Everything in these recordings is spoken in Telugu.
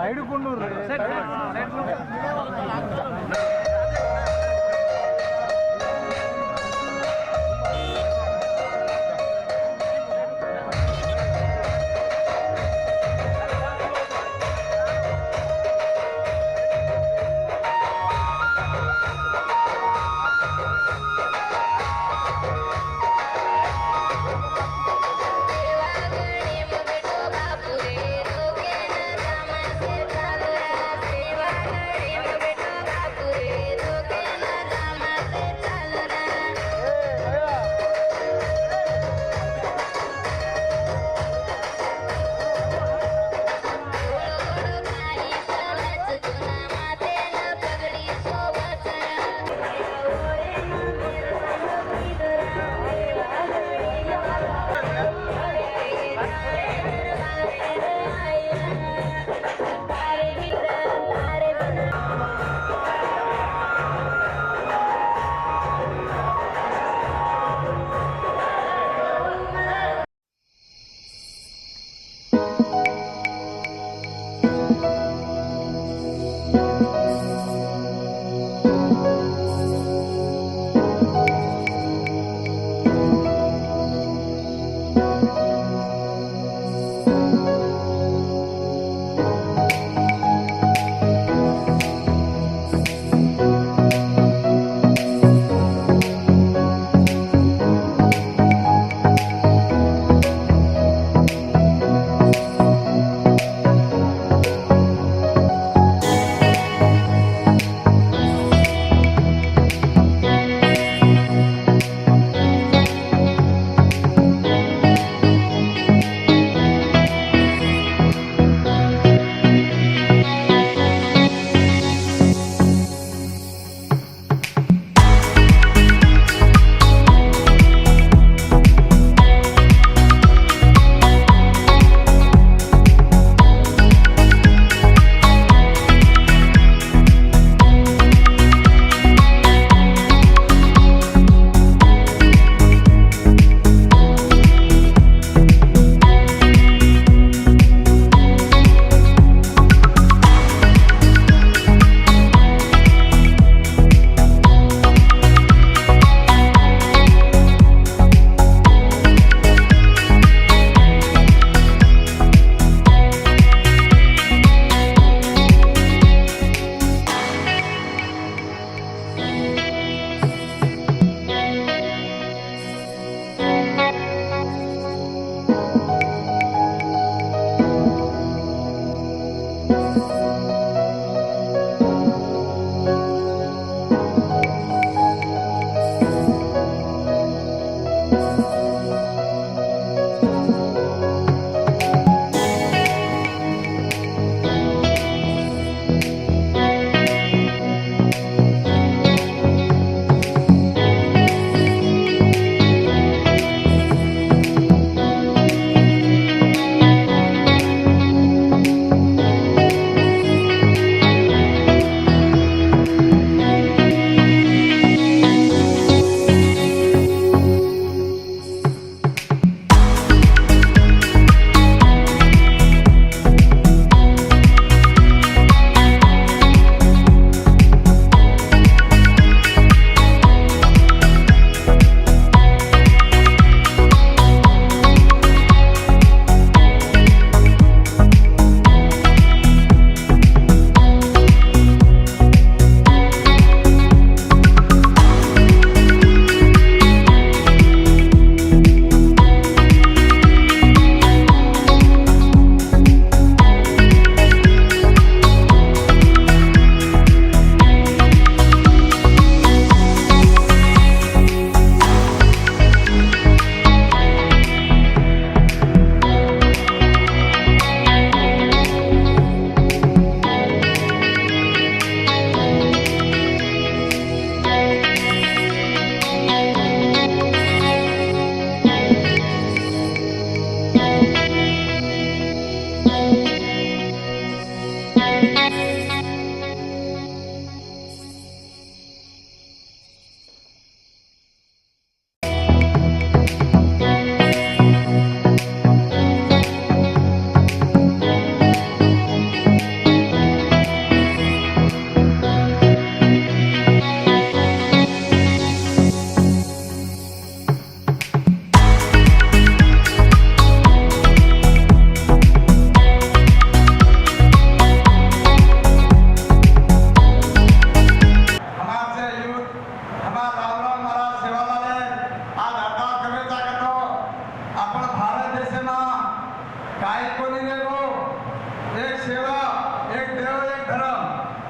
ಸೈಡ್ ಕೊಂಡೂರು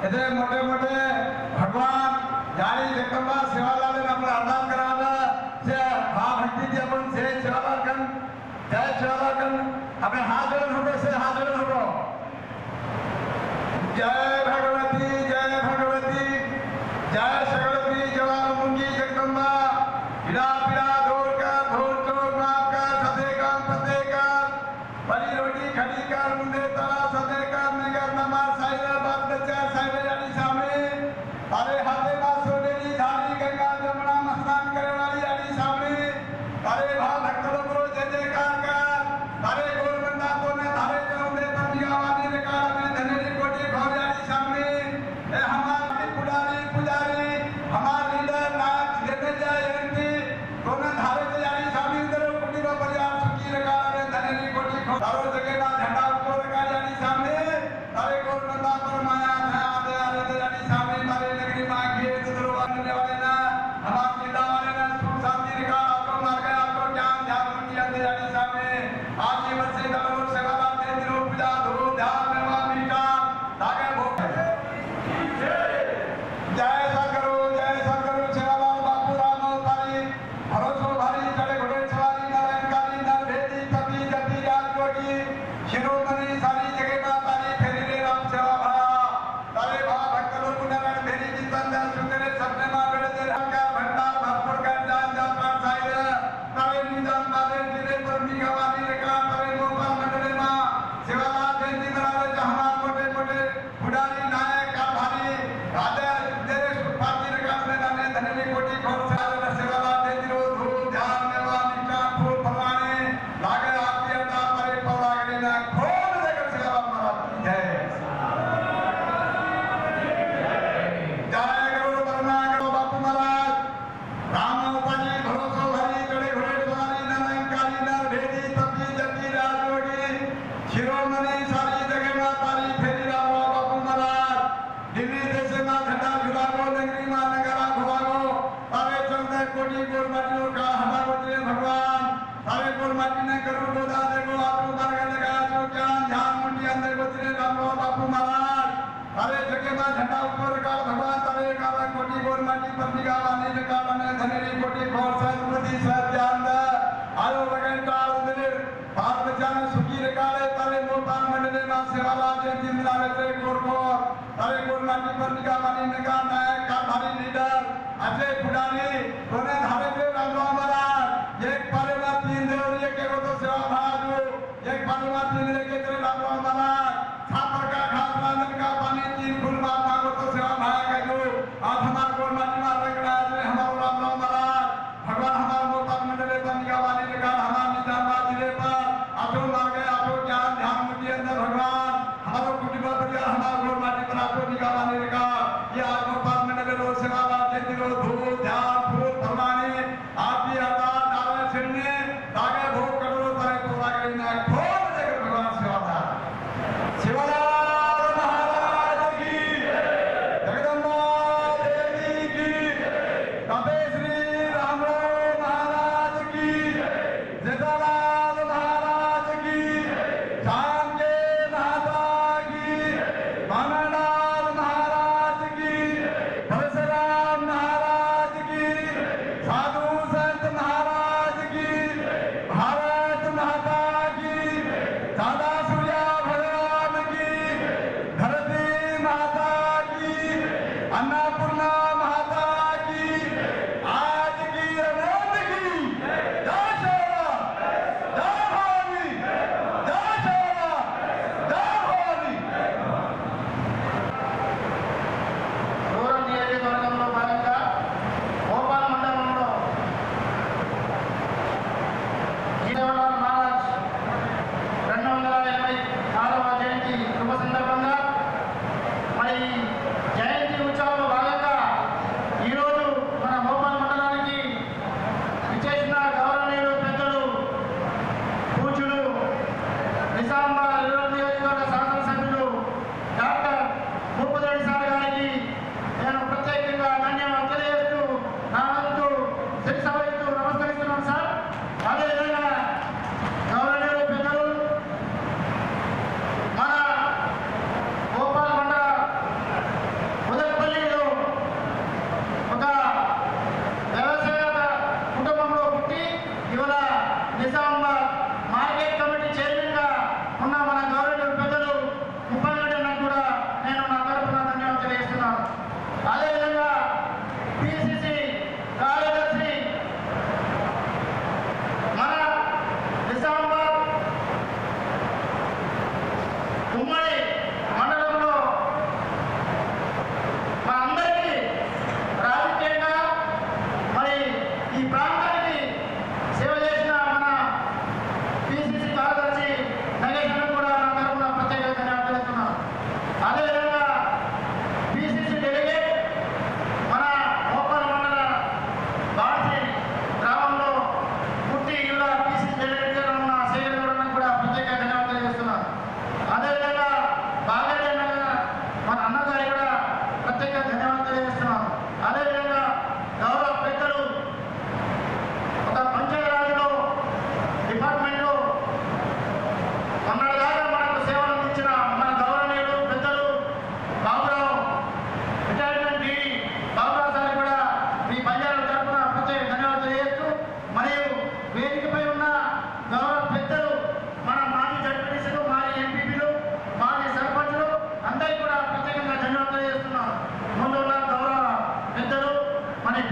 इतने मोटे मोटे भगवान जानी जगदम्बा सेवालाल ने अपना अरदास करावा से भाव भक्ति की अपन से सेवालाल कन जय सेवालाल कन अपने हाथ जोड़न होगो से हाथ जोड़न होगो जय भगवती जय सकलती जवान मुंगी जगदम्बा पीड़ा पीड़ा दूर कर भूल चूक माफ कर सदे कर बड़ी रोटी खड़ी कर मुंडे तला सदे कर नगर नमाज साइरा बाप बच्चा साइरा यानी सामने तारे हाथे में सोनेरी धारी गंगा जमुना में स्नान करे वाली यानी सामने तारे भाव भक्त लोग रो जय जयकार कर तारे गोर बंदा को ने तारे चौंदे पंडिया वाली ने कार में धनेरी कोटी घोर यानी सामने ए हमारी पुजारी हमार लीडर नाथ देते जाए एमपी कोने धारे से यानी सामने इधर कोटी का परिवार सुखी रखा में धनेरी कोटी घोर तारो जगह ना झंडा ऊपर रखा यानी सामने तारे गोर बंदा पर माया दया दे यानी सामने तारे नगरी मां के दूर वाले वाले ना हमार जिला वाले ना सुख शांति रखा आपको मार गया आपको ज्ञान ध्यान किया दे यानी सामने आज ये वर्ष से दलों सेवा दे दिलो पूजा धूप ध्यान मेवा मीठा ताके भोग जय सगरो सेवालाल बापू राम अवतारी भरोसो भारी चढ़े घोड़े सवारी नारायणकारी नर भेदी तपी जपी राज जोगी शिरोमणि सारी जगह का तारी फेरी रे राम सेवा भाया तारे भा भक्त लोग नारायण भेदी चिंतन दया सुंदरे सपने मां बेड़े दे रंगा भंडार भरपूर कर जान प्राण साइर तारे निदान बादे जिले पर निगवानी रेखा तारे मोपा मंडले मां सेवालाल जयंती मनावे जहां मोटे मोटे बुढ़ारी नायक का भारी राजा तेरे सुपाती रेखा में नाने धनेली कोटी घोर सेवालाल जयंती रो धूप ध्यान मेवा मीठा फूल फलवाने लागे आरती अड्डा परे पौरागड़ी ना खोल देकर सेवालाल महाराज की जय जय करो वरना करो बापू महाराज राम अवतारी भरोसो भरी चढ़े घोड़े सवारी नारायणकारी नर भेदी तपी जपी राज जोगी शिरोमणि सारी जगह में तारी फेरी राम बापू महाराज दिल्ली देश में झंडा झुलागो नगरी में नगारा घुमागो तारे चौदह कोटि गोर माटियों का हमार बचले भगवान तारे गोर माटी ने करू गोदा देखो आपको मार्ग लगा जो ज्ञान ध्यान मुंडी अंदर बचले राम बापू महाराज तारे जगह में झंडा ऊपर का भगवान तारे काला कोटि गोर माटी पर निगावानी निकाल ने धनेरी कोटि घोर सद्बुद्धि सत्यान आयो लगेटा उदले बाल बचाने सुखी रकाले तारे मोपाल मंडले मां सेवालाल जयंती मनावे ते गोर तारे गोर माटी पर निगावानी निकाल नायक का भारी लीडर अजय पुडारी कोने धारे से राम महाराज एक पाले में तीन देव एक के तो सेवा भाजो एक पाले में तीन लेके तेरे राम महाराज छापर का घास लालन का पानी तीन फूल मां को तो सेवा भाया का जो आज हमार गोर माटी में रगड़ा है हमारा राम महाराज भगवान हमारा मोपाल मंडले पर निगावानी निकाल हमार निजामाबाद जिले पर आठो मार गए आठो ज्ञान ध्यान मुक्ति अंदर भगवान हमारो कुटुंब परिवार हमारा गोर माटी पर आठो निगावानी निकाल ये आज मोपाल मंडले रो सेवालाल जयंती रो धूप ध्यान फूल फलवानी आरती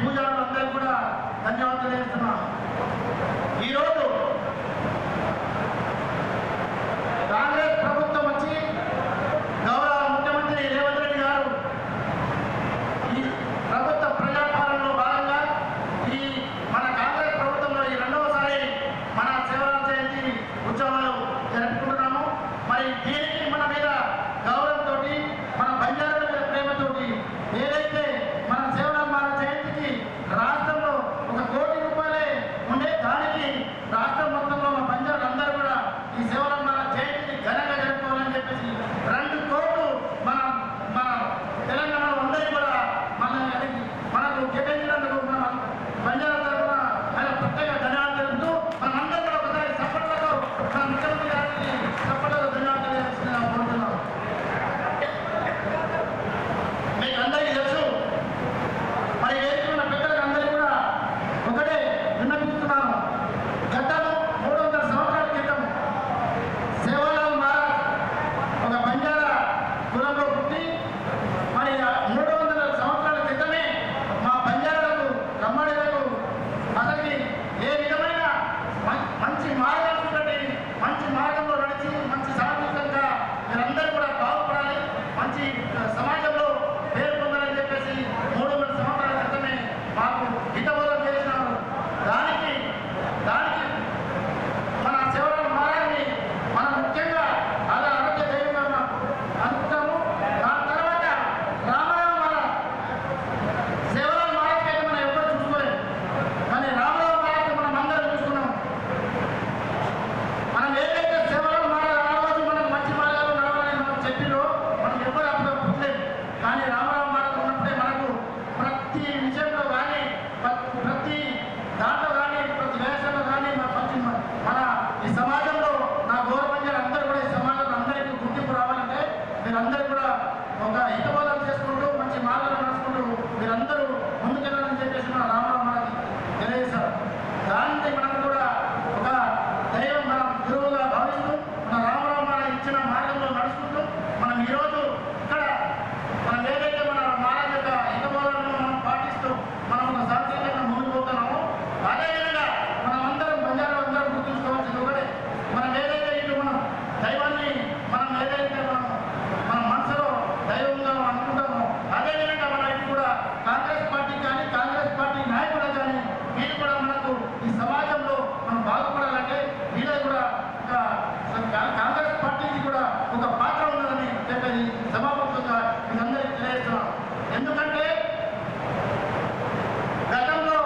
పూజారులందరికీ కూడా ధన్యవాదాలు తెలియజేస్తున్నాను. ఈరోజు కాంగ్రెస్ ప్రభుత్వం వచ్చి గౌరవ ముఖ్యమంత్రి రేవంత్ రెడ్డి గారు ఈ ప్రభుత్వ ప్రజాపాలనలో భాగంగా ఈ మన కాంగ్రెస్ ప్రభుత్వంలో ఈ రెండవసారి మన శివరాత్రి జయంతి ఉత్సవాలు జరుపుకుంటున్నాము. మరి దీనికి మన మీద గౌరవంతో మన బంజారాల మీద ప్రేమతోటి ఏదైతే మన శివరాత్రి జయంతికి రాష్ట్రంలో 1 కోటి రూపాయలే ఉండే దానికి రాష్ట్రం మొత్తంలో మన బంజారాలు అందరూ కూడా ఈ శివరాత్రి జయంతిని ఘనంగా జరుపుకోవాలని చెప్పేసి 2 కోట్లు మన మన తెలంగాణలో అందరికీ కూడా మనకు కేటాయించినందుకు మన బంజారా తరఫున ఆయన ప్రత్యేక ధన్యవాదాలు తెలుపుతూ మనం అందరూ కూడా ఒకసారి సపోర్ట్లతో మన ముఖ్యమంత్రి గారికి సపోర్ట్లతో ధన్యవాదాలు తెలియజేస్తున్నా కోరుతున్నాం. మీకు అందరికీ తెలుసు, మరి వేసుకున్న పెద్దలకు అందరికీ కూడా ఒకటే విన్నపిస్తున్నాను. గతము 300 సంవత్సరాల క్రితం సేవాలాల్ మహారాజ్ ఒక బంజారా కులంలో పుట్టి మరి 300 సంవత్సరాల క్రితమే మా బంజారాలకు లంబాడీలకు అసలుకి ఏ విధమైన మంచి మార్గం చూడండి, మంచి మార్గంలో నడిచి మంచి సామాజికంగా మీరందరూ కూడా బాగుపడాలి, మంచి సమాజంలో పేరు పొందాలని చెప్పేసి 300 సంవత్సరాల క్రితమే మాకు హితబోధన చేసినారు. దానికి మన శివరామ మహారాజ్ని మనం ముఖ్యంగా అలా ఆరోగ్య దైవంగా అనుకుంటాము. దాని తర్వాత రామరావు మహారాజ్, శివరామ మహారాజ్ అయితే మనం ఎప్పుడూ చూసుకోలేదు, కానీ రామరావు మహారాజ్ మనం అందరం చూసుకున్నాం. మనం ఏదైతే శివరామ మహారాజ్ ఆ రోజు మనం మంచి మార్గాలు నడవాలని మనం చెప్పినో మనం ఎవరు అప్పుడు పుట్టలేదు. కానీ రామరావు మహారాజ్ ఉన్నప్పుడే మనకు ప్రతి విషయంలో కానీ ప్రతి దాంట్లో కానీ ప్రతి వేషంలో కానీ మన ఈ సమాజంలో నా గౌరవంగా అందరూ కూడా ఈ సమాజంలో అందరికీ గుర్తింపు రావాలంటే మీరందరూ కూడా ఒక హితబోధన చేసుకుంటూ మంచి మార్గాలు నడుచుకుంటూ మీరందరూ ముందుకెళ్ళాలని చెప్పేసి మన రామరావు మహారాజ్ తెలియజేశారు. దాన్ని మనం కూడా ఒక దైవం మనం గురువుగా భావిస్తూ మన రామరావు మహారాజ్ ఇచ్చిన మార్గంలో నడుచుకుంటూ మనం ఈరోజు ఇక్కడ మనం ఏదైతే మన మహారాజ్ యొక్క హితబోధనను మనం పాటిస్తూ మనం ఒక శాంతియుతంగా ముందుకు పోతున్నామో అదేవిధంగా మనం అందరం బంజారా అందరం గుర్తుంచుకోవాల్సింది ఒకటే, మనం ఏదైతే ఇటు మనం దైవాన్ని మనం ఏదైతే మన మనసులో దైవంగా అనుకుంటామో అదేవిధంగా మన ఇటు కూడా కాంగ్రెస్ పార్టీ కానీ కాంగ్రెస్ పార్టీ నాయకులు కానీ వీళ్ళు కూడా మనకు ఈ సమాజంలో మనం బాగుపడాలంటే వీళ్ళకి కూడా కాంగ్రెస్ పార్టీకి కూడా ఒక పాత్ర ఉన్నదని చెప్పేది సభాపక్షంగా మీరందరికీ తెలియజేస్తున్నాం. ఎందుకంటే గతంలో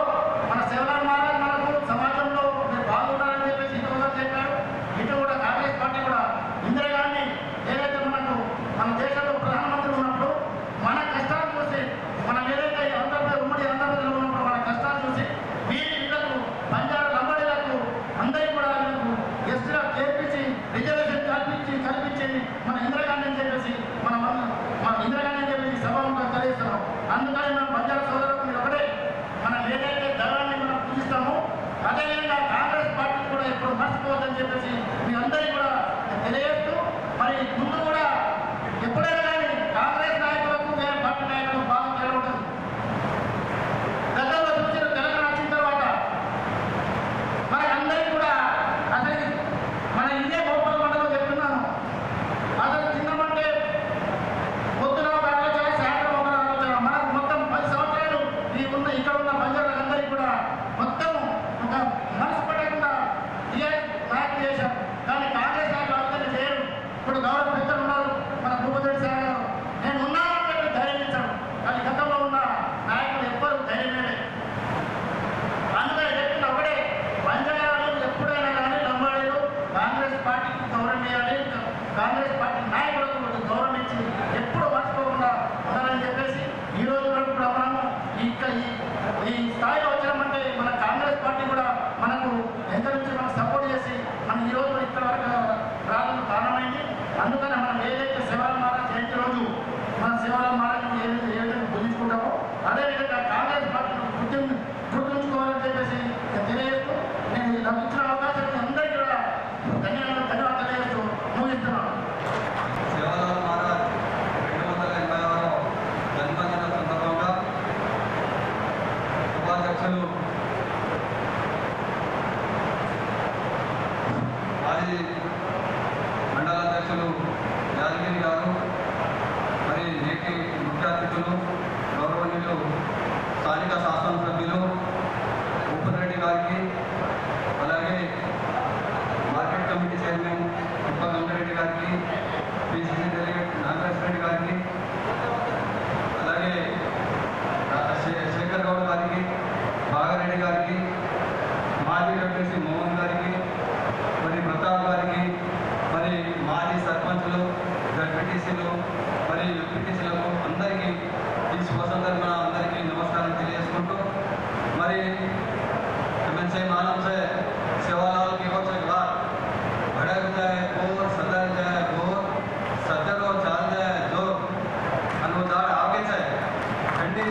మన శివరామ మహారాజ్ మనకు సమాజంలో మీరు బాగున్నారని చెప్పేసి హితబోధన చెప్పారు. ఇటు కూడా కాంగ్రెస్ పార్టీ కూడా ఇందిరాగాంధీ ఏదైతే మనకు మన దేశంలో ప్రధానమంత్రి ఉన్నప్పుడు మన కష్టాలు చూసి మనం ఏదైతే ఆంధ్రప్రదేశ్ ఉమ్మడి ఆంధ్రప్రదేశ్లో ఉన్నప్పుడు మన కష్టాలు చూసి వీళ్ళకు బంజారా లంబాడీలకు అందరికీ కూడా వీళ్ళకు ఎస్టీగా చేర్పించి రిజర్వేషన్ కల్పించి మన ఇందిరాగాంధీ అని చెప్పేసి మన ఇందిరాగాంధీ అని చెప్పేసి సభలో తెలియజేస్తున్నాం. అందుకని మనం బంజారా సోదరులకు మీరు ఒకటే, మనం ఏదైతే ధర్మాన్ని మనం పూజిస్తామో అదేవిధంగా కాంగ్రెస్ పార్టీ కూడా ఎప్పుడు మర్చిపోవద్దని చెప్పేసి మీ అందరికీ కూడా తెలియజేస్తూ మరి ముందు కూడా ఎప్పుడైనా కానీ కాంగ్రెస్ నాయకులకు వేరే పార్టీ నాయకులకు బాగా తేడా ఉంటుంది. గతంలో చూసిన తెలంగాణ వచ్చిన తర్వాత మరి అందరికీ కూడా అసలు మన ఇదే గోపాల మండలం చెప్తున్నాను, అసలు చిన్నమంటే పొద్దున ఒక ఆలోచన సాయంత్రం ఒక ఆలోచన మనకు మొత్తం 10 సంవత్సరాలు ఇక్కడ ఉన్న బంజారాలందరికీ కూడా మొత్తం ఒక మనసు పడకుండా నాయకులు చేశారు. కానీ కాంగ్రెస్ నాయకులు ఆలోచన చేయరు. ఇప్పుడు గౌరవ పెద్దలు ఉన్నారు, మన భూపతి సార్ గారు, నేను ఉన్నానని చెప్పి ధైర్యం ఇచ్చాను. కానీ గతంలో ఉన్న నాయకులు ఎవ్వరూ ధైర్యం లేదు. అందుకని చెప్పిన ఒకటే, బంజారాలు ఎప్పుడైనా కానీ లంబాడీలు కాంగ్రెస్ పార్టీకి గౌరవం ఇవ్వాలి, కాంగ్రెస్ పార్టీ నాయకులకు గౌరవం ఇచ్చి ఎప్పుడు మర్చిపోకుండా ఉండాలని చెప్పేసి ఈ రోజు వరకు కూడా మనము ఈ స్థాయిలో వచ్చామంటే మన కాంగ్రెస్ పార్టీ కూడా మనకు ఎంకరేజ్ మనకు సపోర్ట్ చేసి మనం ఈ రోజు ఇక్కడ వరకు రావడం కారణమైంది. అందుకని మనం ఏదైతే శివరామ మహారాజ్ జయంతి రోజు మన శివరామ మహారాజ్ ఏదైతే పూజించుకుంటామో అదేవిధంగా కాంగ్రెస్ పార్టీని గుర్తుంచుకోవాలని చెప్పేసి తెలియజేస్తూ నేను నాకు ఇచ్చిన అవకాశాన్ని అందరికీ కూడా ధన్యవాదాలు తెలియజేస్తూ ముగిస్తున్నాను. శివరామ మహారాజ్ 286వ జన్మదిన సందర్భంగా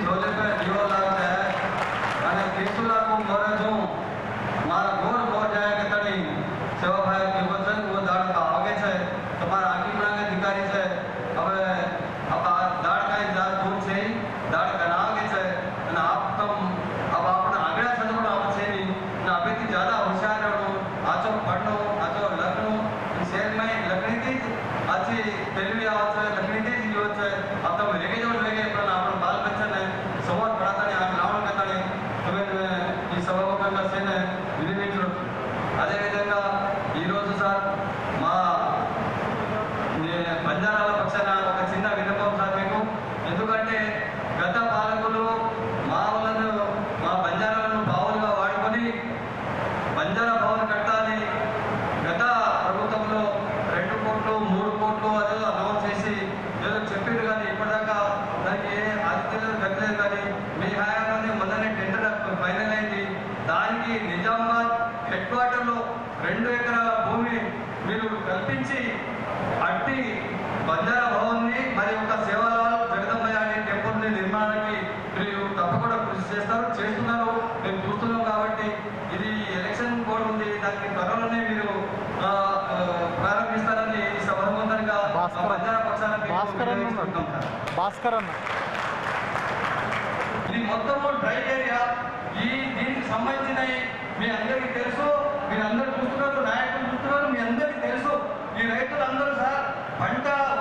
झोले पे दीवा लागता है અને ત્રિશુલા કો મોરે જો મારા ગોર મોર જાય કે તણી સેવા ભાઈ કે વચન वो दाड़ का आगे છે તમારા આખી માંગે અધિકારી છે હવે આ દાड़ का इंतजार दूर છે દાड़ का आगे છે અને આપ તમ अब આપણે આગળ સદપણ આપ છે ની અને અભેથી જ્યાદા હોશિયાર રહેવું આચો પડનો આચો લખનો શહેર में લખણી થી આથી પેલવી આવે છે લખણી થી જ યુવ છે આ તમે રેગે જો રેગે પણ આપણો બાલ બચ્ચા ને સવાર પડાતાને આ લાવણ કરતાને તમે ఈ సభాముఖంగా సేన వినియోగించడం అదేవిధంగా ఈరోజు సార్ మా బంజారాల పక్షాన ఒక చిన్న విన్నపం సార్ మీకు ఎందుకంటే గత పాలకులు మా వాళ్ళను మా బంజారాలను బావులుగా వాడుకొని బంజారా భవన్ కట్టాలని గత ప్రభుత్వంలో 2 కోట్లు 3 కోట్లు అదే అనౌన్స్ చేసి ఏదో చెప్పారు కానీ ఇప్పటిదాకా దానికి ఏ ఆతిథ్యం దక్కలేదు కానీ మీ హయాంలోనే మొన్ననే టెండర్ ఫైనల్ అయింది దానికి నిజామాబాద్ హెడ్ క్వార్టర్లో 2 ఎకరాల భూమి మీరు కల్పించి అట్టి బంజారా భవన్ని మరి ఒక సేవాలాల్ జగదంబయ్య అనే టెంపుల్ని నిర్మాణానికి మీరు తప్పకుండా కృషి చేస్తున్నారు మేము చూస్తున్నాం కాబట్టి ఇది ఎలక్షన్ కోడ్ ఉంది దానికి త్వరలోనే మీరు ప్రారంభిస్తారని ఈ సభాముఖంగా బంజారా భాస్కర్ అన్న ఇది మొత్తం డ్రై ఏరియా ఈ దీనికి సంబంధించిన మీ అందరికీ తెలుసు మీరు అందరూ చూస్తున్నారు నాయకులు చూస్తున్నారు మీ అందరికీ తెలుసు ఈ రైతులందరూ సార్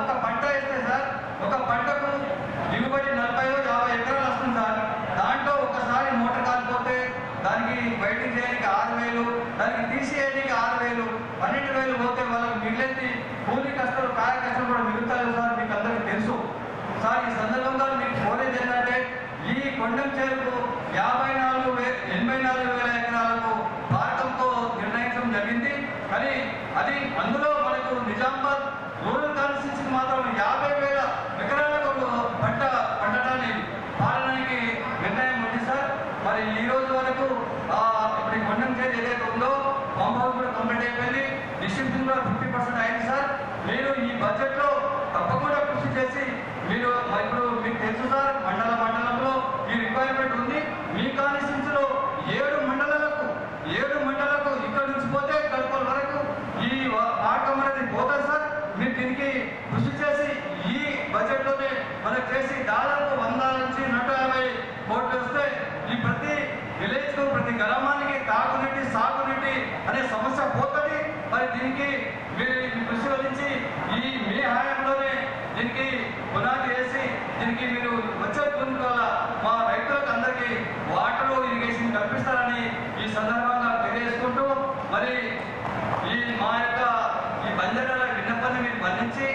ఒక పంట వేస్తే సార్ ఒక పంటకు దిగుబడి 40-50 ఎకరాలు వస్తుంది సార్ దాంట్లో ఒకసారి మోటార్ కాలిపోతే దానికి బయటికి చేయడానికి 6,000 దానికి తీసేయడానికి 6,000 12,000 పోతే వాళ్ళకి మిగిలింది కూలి కష్టాలు కాయ కష్టాలు కూడా మిగులుతారు సార్ మీకు అందరికీ తెలుసు సార్ ఈ సందర్భంగా మీకు కోరేది ఏంటంటే ఈ కొండం చేరుకు 84,000 ఎకరాలకు భారతంతో నిర్ణయించడం జరిగింది కానీ అది అందులో మనకు నిజామాబాద్ రూరల్ కాన్స్టిట్యూన్సీకి మాత్రం 50,000 ఎకరాలకు పంటడానికి పాలనకి నిర్ణయం ఉంది సార్ మరి ఈ రోజు వరకు ఇప్పుడు కొండం చేరు ఏదైతే ఉందో పంప్ హౌస్ కూడా కంప్లీట్ అయిపోయింది డిస్ట్రిబ్యూషన్ కూడా 50% అయింది సార్ మీరు ఈ బడ్జెట్లో తప్పకుండా కృషి చేసి మీరు ఇప్పుడు మీకు తెలుసు సార్ మండలంలో ఈ రిక్వైర్మెంట్ ఉంది మీ కాన్స్టిట్యూన్సీలో 7 మండలాలకు ఇక్కడ నుంచి పోతే కల్పల్ వరకు ఈ మార్గం అనేది పోతుంది సార్ మీరు దీనికి కృషి చేసి ఈ బడ్జెట్లోనే మనకు చేసి దాదాపు 100 నుంచి 150 కోట్లు వస్తే ఈ ప్రతి విలేజ్కు ప్రతి గ్రామానికి తాగునీటి సాగునీటి అనే సమస్య పోతుంది మరి దీనికి మీరు కృషి వహించి మీ హయాంలోనే దీనికి పునాది వేసి దీనికి మీరు వచ్చే వల్ల మా రైతులకు అందరికీ వాటర్ ఇరిగేషన్ కల్పిస్తారని ఈ సందర్భంగా తెలియజేసుకుంటూ మరి మా యొక్క ఈ బంజారాల విన్నపాన్ని మీరు మన్నించి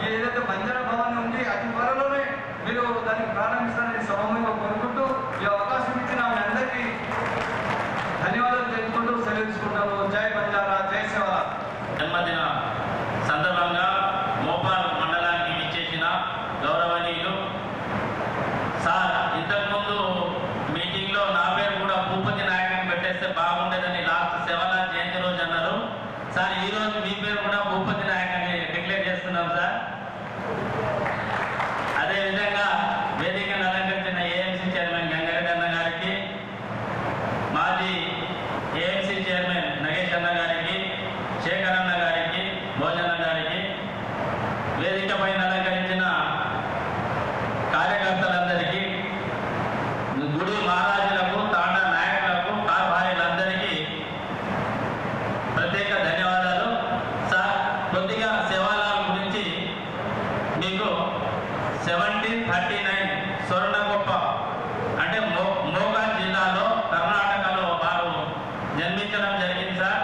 ఏదైతే బంజారా భవన్ ఉంది అతి త్వరలోనే మీరు దాన్ని ప్రారంభిస్తారని సభలో కోరుకుంటూ ఈ అవకాశం ఇచ్చిన మీ అందరికీ ధన్యవాదాలు తెలుపుకుంటూ సెలవుకుంటాము. జై బంజారా, జై సేవా. జన్మదిన సందర్భంగా మోపాల్ మండలానికి విచ్చేసిన గౌరవనీయులు సార్ ఇంతకుముందు మీటింగ్లో నా పేరు కూడా భూపతి నాయకుని పెట్టేస్తే బాగుండేదని లాస్ట్ సేవలా జయంతి రోజు అన్నారు సార్. ఈ రోజు మీ పేరు కూడా భూపతి నాయకుని డిక్లేర్ చేస్తున్నాం సార్. అదేవిధంగా వేదికను అలంకరించిన ఏఎంసీ చైర్మన్ గంగారెడ్డి అన్న గారికి, మాజీ ఏఎంసీ చైర్మన్ నగేష్ అన్న గారికి, శేఖర్ అన్న గారికి, భోజన గారికి, వేదిక పైన అలంకరించిన కార్యకర్తలందరికీ, గుడి మహారాజులకు, తాండా నాయకులకు, కార్భార్యులందరికీ ప్రత్యేక ధన్యవాదాలు సార్. కొద్దిగా సేవాలాల గురించి మీకు 1739 స్వర్ణగొప్ప అంటే మోగాన్ జిల్లాలో కర్ణాటకలో వారు జన్మించడం జరిగింది సార్.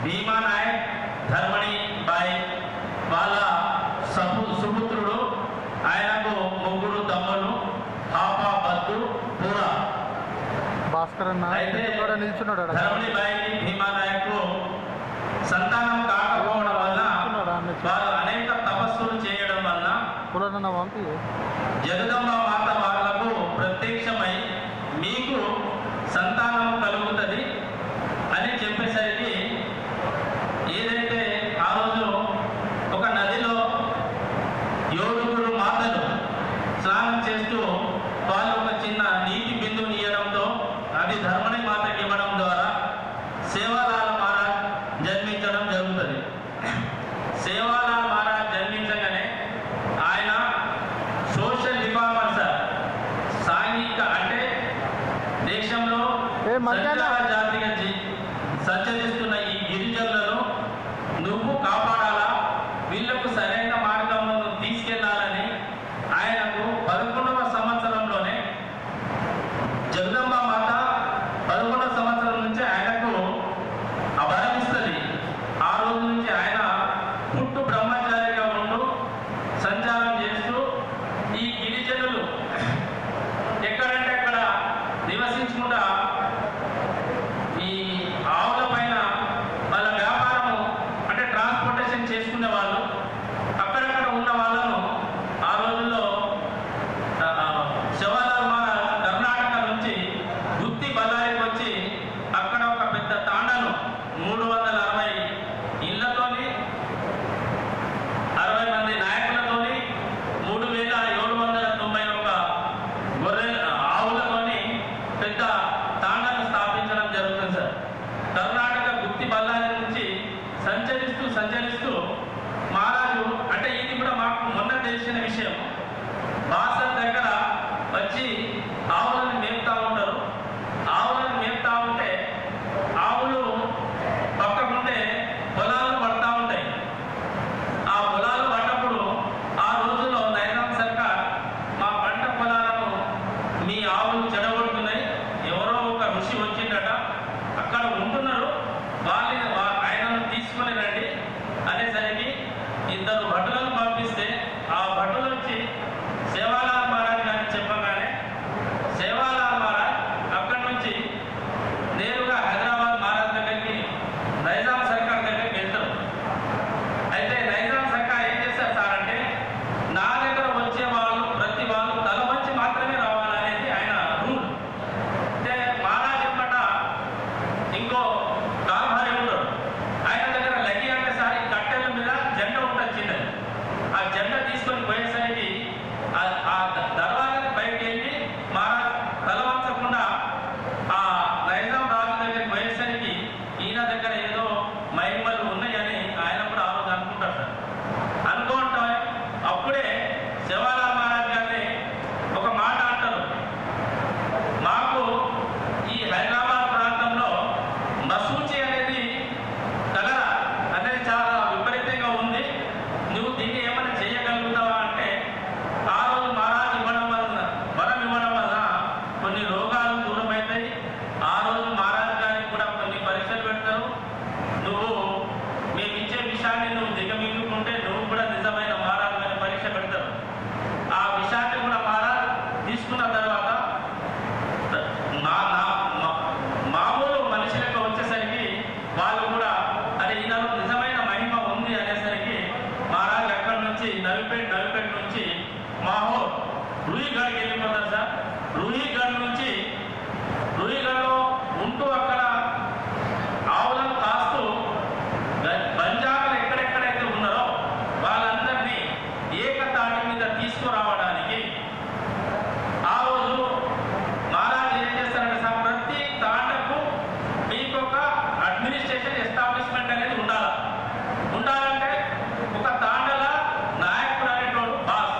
భీమా నాయక్, ధర్మణి బాయ్ వాళ్ళ సుపుత్రుడు. ఆయనకు 3 తమ్ములు, హాపా, బద్దు, పూరా. భాస్కర్ అన్న అయితే కూడా నిల్చున్నాడు. ధర్మణి బాయికి భీమా నాయక్ సంతానం కాకపోవడం వల్ల వారు అనేక తపస్సులు చేయడం వల్ల పురాణ పంపి జగదంబ మాత వాళ్లకు ప్రత్యక్షమై మీకు సంతానం కలుగుతుంది అని చెప్పేసరికి ఏదైతే ఆ రోజు ఒక నదిలో 7 మాతలు స్నానం చేస్తూ వాళ్ళు ఒక చిన్న నీటి బిందువుని ఇవ్వడంతో అది ధర్మని మాతకి ఇవ్వడం ద్వారా సేవాలాల్ మహారాజ్ జన్మించడం జరుగుతుంది. సేవాలాల్ మహారాజ్ జన్మించగానే ఆయన సోషల్ రిఫార్మర్ సార్, సాంఘిక అంటే దేశంలో జాతిగా సంచరిస్తున్న ఈ గిరిజనులను నువ్వు కాపాడాలా, వీళ్లకు సరైన మార్గంలో తీసుకెళ్లాలని ఆయనకు 11వ సంవత్సరంలోనే జగదంబ మాత 11వ సంవత్సరం నుంచి ఆయనకు అభరణిస్తుంది. ఆ రోజు నుంచి ఆయన పుట్టు బ్రహ్మచారిగా ఉంటూ సంచారం చేస్తూ ఈ గిరిజనులు ఎక్కడంటే అక్కడ నివసించకుండా ఈ ఆవుల పైన వాళ్ళ వ్యాపారము అంటే ట్రాన్స్పోర్టేషన్ చేసుకునే వాళ్ళు అక్కడక్కడ ఉన్న వాళ్ళను ఆ రోజుల్లో సేవాలాల్ మహారాజ్ కర్ణాటక నుంచి గుత్తి బళ్ళారికి వచ్చి అక్కడ ఒక పెద్ద తాండాను 360 ఇళ్లతోని 60 మంది నాయకులతోని 3791 గొర్రె ఆవులతోని పెద్ద తాండాను స్థాపించడం జరుగుతుంది సార్. కర్ణాటక గుత్తి బళ్ళారి నుంచి సంచరిస్తూ మహారాజు అంటే ఇది కూడా మాకు మొన్న తెలిసిన విషయం. బాసర్ దగ్గర వచ్చి ఆవులను మేపుతా ఉంటారు. ఆవులను మేపుతా ఉంటే ఆవులు పక్కకుంటే పొలాలు పడతా ఉంటాయి. ఆ పొలాలు పడ్డప్పుడు ఆ రోజుల్లో నైజాం సర్కార్ మా పంట పొలాలను మీ ఆవులు చెడగొడుతున్నాయి, ఎవరో ఒక ఋషి వచ్చిందట, అక్కడ ఉంటున్నారు, ఆయనను తీసుకొని రండి అనేసరికి 2 భటులను పంపిస్తే ఆ భటులు వచ్చి సేవాలాల్ మహారాజ్ గారిని చెప్పగానే సేవాలాల్ మహారాజ్ అక్కడి నుంచి నేరుగా హైదరాబాద్ మహారాజ్ దగ్గరికి నైజాం సర్కార్ దగ్గరికి వెళ్తారు. అయితే నైజాం సర్కార్ ఏం చేస్తారు సార్ అంటే నా దగ్గర వచ్చే వాళ్ళు ప్రతి వాళ్ళు తల వంచి మాత్రమే రావాలనేది ఆయన రూల్. అంటే మహారాజ్ చెప్పట ఇంకో కాల్భారీ ఉంటాడు, ఆయన దగ్గర లగి అంటే సార్ ఈ కట్టెల మీద జెండా ఉంటుంది చిన్నది, ఆ జెండా తీసుకొని పోయేసరికి ఆ దర్వాజాకి బయటకు వెళ్ళి మహారాజ్ తల వంచకుండా ఆ నైజాం రాజు దగ్గరికి పోయేసరికి ఈయన దగ్గర ఏదో మహిమలు ఉన్నాయని ఆయన కూడా ఆ రోజు అనుకుంటారు సార్. అనుకుంటాం అప్పుడే సేవాలాల్ మహారాజ్ గారిని ఒక మాట అంటారు, మాకు ఈ హైదరాబాద్ ప్రాంతంలో మసూచి అనేది కలరా అనేది చాలా విపరీతంగా ఉంది, నువ్వు దీన్ని ఏమైనా చేయగలుగుతావా అంటే ఆ రోజు మహారాజ్ వరం ఇవ్వడం వల్ల కొన్ని రోగాలు దూరమవుతాయి. ఆ రోజు మహారాజ్ గారికి కూడా కొన్ని పరీక్షలు పెడతారు, నువ్వు మేము ఇచ్చే విషయాన్ని నువ్వు దిగమింగుకుంటే నువ్వు కూడా నిజమైన మహారాజు అని పరీక్ష పెడతారు. ఆ విషయాన్ని కూడా మహారాజ్ తీసుకున్న తర్వాత మామూలు మనుషులకు వచ్చేసరికి వాళ్ళు కూడా అరే ఈయనలో నిజమైన మహిమ ఉంది అనేసరికి మహారాజ్ అక్కడి నుంచి నవిపేట్ నుంచి మాహోర్ రూయిగఢ్కి వెళ్ళిపోతారు సార్. రూయిగఢ్ నుంచి రూయిగఢ్లో ఉంటూ అక్కడ ఆవులను కాస్తూ బంజారాలు ఎక్కడెక్కడైతే ఉన్నారో వాళ్ళందరినీ ఏకతాటి మీద తీసుకురావడానికి ఆ రోజు మహారాజ్ ఏం చేస్తారంటే సార్ ప్రతి తాండకు మీకు ఒక అడ్మినిస్ట్రేషన్ ఎస్టాబ్లిష్మెంట్ అనేది ఉండాలంటే ఒక తాండల నాయకుడు అనేటోడు బాస్,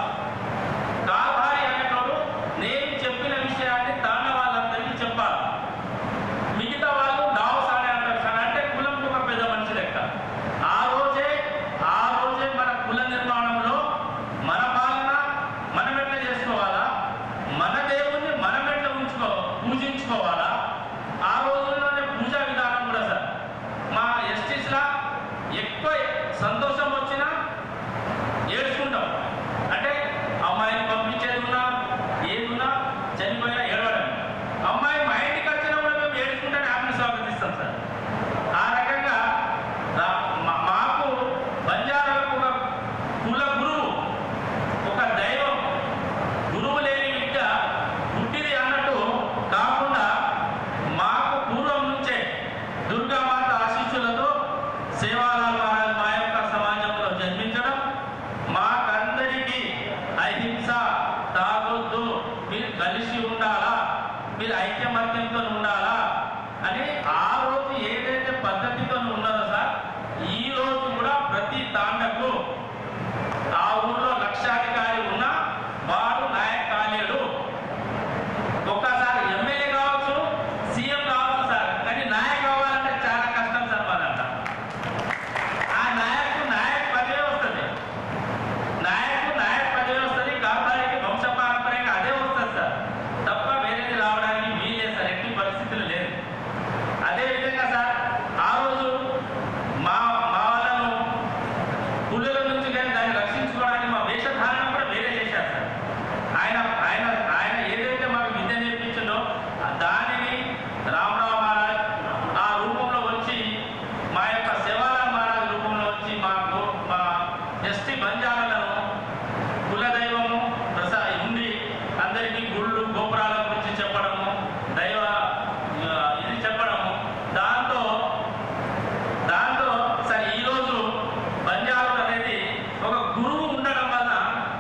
కాల్భారీ అనేటోడు నేను చెప్పిన విషయాన్ని తాండ వాళ్ళందరికీ చెప్పాలి. మిగతా వాళ్ళు దావసానే అంటారు సార్, అంటే ఐక్యమత్యంతో ఉండాలా అని ఆ రోజు ఏదైతే పద్ధతితో ఉన్నదో సార్, ఈ రోజు కూడా ప్రతి తాండకు ఆ ఊర్లో లక్షాధికారి ఉన్నా వాడు నాయక్ కాలేడు. ఒక్కసారి ఎమ్మెల్యే కావచ్చు, సీఎం కావచ్చు సార్, కానీ నాయక్ కావాలంటే చాలా కష్టం సార్ మనంట. ఆ నాయక్ పదవే వస్తుంది, నాయక్ పదవే వస్తుంది, కాపాడికి వంశపారంపర్యంగా అదే వస్తుంది సార్, తప్ప వేరేది రావడానికి వీలేదు సార్, ఎట్టి పరిస్థితులు లేదు. అదేవిధంగా సార్ ఆ రోజు మా వాళ్ళను పులుల నుంచి కానీ దాన్ని రక్షించుకోవడానికి మా వేషధారణ కూడా వేరే చేశారు సార్. ఆయన ఏదైతే మాకు విద్య నేర్పించిందో దానిని రామరావు మహారాజ్ ఆ రూపంలో వచ్చి, మా యొక్క శివారాం మహారాజ్ రూపంలో వచ్చి మాకు మా ఎస్టీ బంజారాలను కులదైవము ఉండి అందరికీ గుళ్ళు గోపురాల గురించి చెప్పడము, దైవ ఇది చెప్పడము, దాంతో సరే ఈరోజు బంజారాలు అనేది ఒక గురువు ఉండడం వల్ల,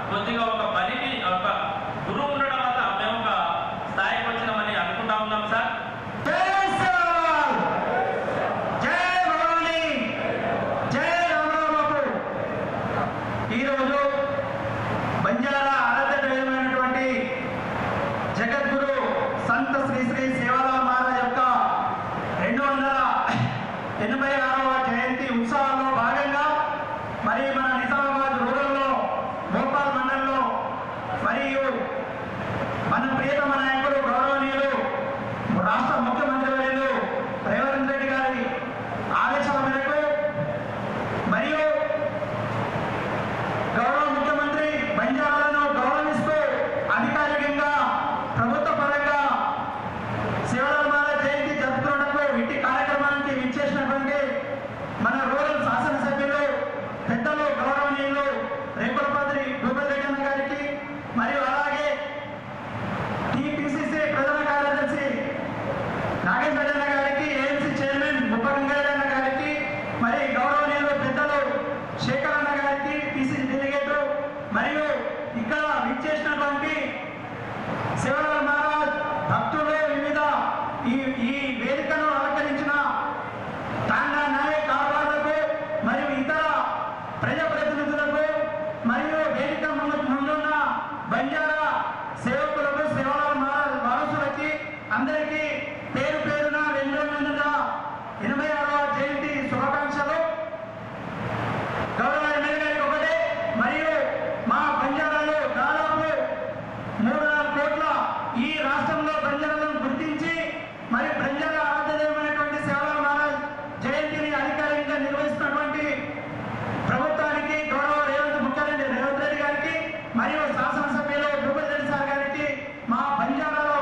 కొద్దిగా ఒక పనికి ఒక గురువు ఉండడం వల్ల మేము ఒక స్థాయికి వచ్చినామని అనుకుంటా ఉన్నాం సార్. జై శ్రీరామ్, జై భవానీ, జై రామరావు. ఈరోజు బంజారా ఆరాధ్య దైవమైనటువంటి జగద్గురు సంత శ్రీ శ్రీ సేవాలాల్ మహారాజ్ యొక్క 286వ జయంతి ఉత్సవాల్లో భాగంగా మరి మన నిజామాబాద్ రూరల్లో భోపాల్ మండలంలో మరియు మన ప్రియతమ నాయకులు గౌరవనీయులు రాష్ట్ర ముఖ్యమంత్రి వర్యులు రేవంత్ రెడ్డి గారి ఆదేశాల మేరకు మరియు గౌరవ ముఖ్యమంత్రి బంజారాలను గౌరవిస్తూ అధికారికంగా ప్రభుత్వ పరంగా శివలాల్ మహారాజ్ జయంతి జరుపుతున్నప్పుడు ఇట్టి కార్యక్రమానికి విచ్చేసినటువంటి మన రూరల్ శాసనసభ్యులు పెద్దలు గౌరవనీయులు రేకులపల్లి భూపతి రెడ్డి అన్న గారికి, మరియు అలాగే టీపీసీసీ ప్రధాన కార్యదర్శి నాగేశ్వర అన్న గారికి, ఏఎంసీ చైర్మన్ ముప్పగంగారెడ్డి అన్న గారికి, మరి గౌరవనీయులు పెద్దలు శేఖర్ అన్న గారికి, పీసీసీ డెలిగేట్, మరియు ఇక్కడ విచ్చేసినటువంటి శివలాల్ మహారాజ్ భక్తులు, వివిధ ఈ వేదికను అలంకరించిన తాండా నాయక్ కార్యకర్తలకు మరియు ఇతర ప్రజాప్రతినిధులకు మరియు వేదిక ముందున్న బంజారా సేవకులకు, శివలాల్ మహారాజ్ వారసులకి అందరికీ పేరు పేరున 286వ జయంతి శుభాకాంక్షలు. గౌరవ ఎమ్మెల్యే గారికి ఒకటే, మరియు మా బంజారాలు దాదాపు 3-4 కోట్ల ఈ రాష్ట్రంలో బంజారాలను గుర్తించి మరి బంజారా ఆరాధ్యమైనటువంటి శివలాల్ మహారాజ్ జయంతిని అధికారికంగా నిర్వహిస్తున్నటువంటి ప్రభుత్వానికి, గౌరవ ముఖ్యమంత్రి రేవంత్ రెడ్డి గారికి, మరియు శాసనసభ్యులు భూపతి రెడ్డి సార్ గారికి మా బంజారాలో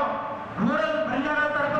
రూరల్ బంజారా తరఫున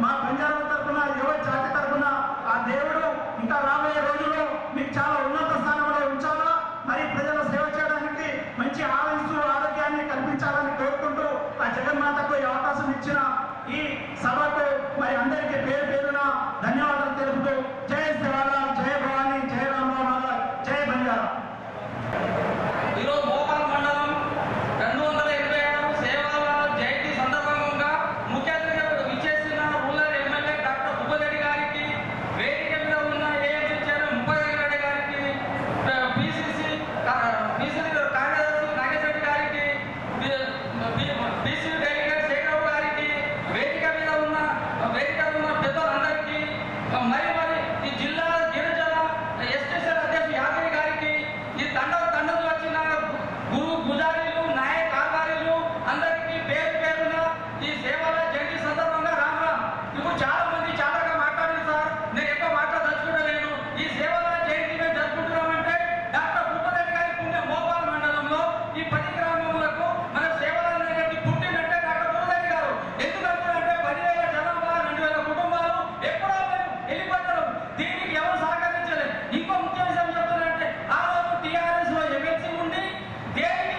మా బంజారా తరఫున యువ జాతి తరఫున ఆ దేవుడు ఇంకా రాబోయే రోజుల్లో మీకు చాలా ఉన్నత స్థానంలో ఉంచాలా, మరి ప్రజల సేవ చేయడానికి మంచి ఆయుస్సు ఆరోగ్యాన్ని కల్పించాలని కోరుకుంటూ ఆ జగన్మాతకు ఈ అవకాశం ఇచ్చిన ఈ సభకు మరి అందరికీ పేరు పేరున ధన్యవాదాలు తెలుపుతూ జై శివరాం, జై భవానీ, జై రామరావు, జై బంజారా. ఈరోజు మోపాల్ మండలం 226 సేవల జయంతి సందర్భంగా ముఖ్య అతిథిగా విచ్చేసిన రూరల్ ఎమ్మెల్యే డాక్టర్ భూపతిరెడ్డి గారికి, వేదిక మీద ఉన్న ఏఎంసీ చైర్మన్ ముప్పయ్య రెడ్డి గారికి, పిసిసి కార్యదర్శి నాగేశ్వర గారికి, పిసిసి డైరెక్టర్ శేఖర్ గారికి, వేదిక మీద ఉన్న పెద్దలందరికీ, మరి ఈ జిల్లా గిరిజన ఎస్టేషన్ అధ్యక్షుడు యాదగిరి గారికి, ఈ తండలు వచ్చిన గుజారీలు, నాయ కార్వారీలు అందరికీ పేరు పేరున ఈ సేవల జయంతి సందర్భంగా రామ్. ఇప్పుడు చాలా మంది చాలాగా మాట్లాడారు సార్, నేను ఎక్కువ మాట్లాడదలుచుకోలేను. ఈ సేవల జయంతి మేము జరుపుకుంటున్నామంటే డాక్టర్ భూపతిరెడ్డి గారి పుణ్యం. మోపాల్ మండలంలో ఈ 10 గ్రామములకు మన సేవల జయంతి పుట్టినట్టే డాక్టర్ భూపతిరెడ్డి గారు. ఎందుకంటే 10,000 జనాభా, 2,000 కుటుంబాలు ఎప్పుడో వెళ్ళిపోతారు. దీనికి ఎవరు సహకరించలేదు. ఇంకో ముఖ్య విషయం చెప్తున్నారంటే ఆ రోజు టీఆర్ఎస్ లో ఎమ్మెల్సీ ఉండి దేనికి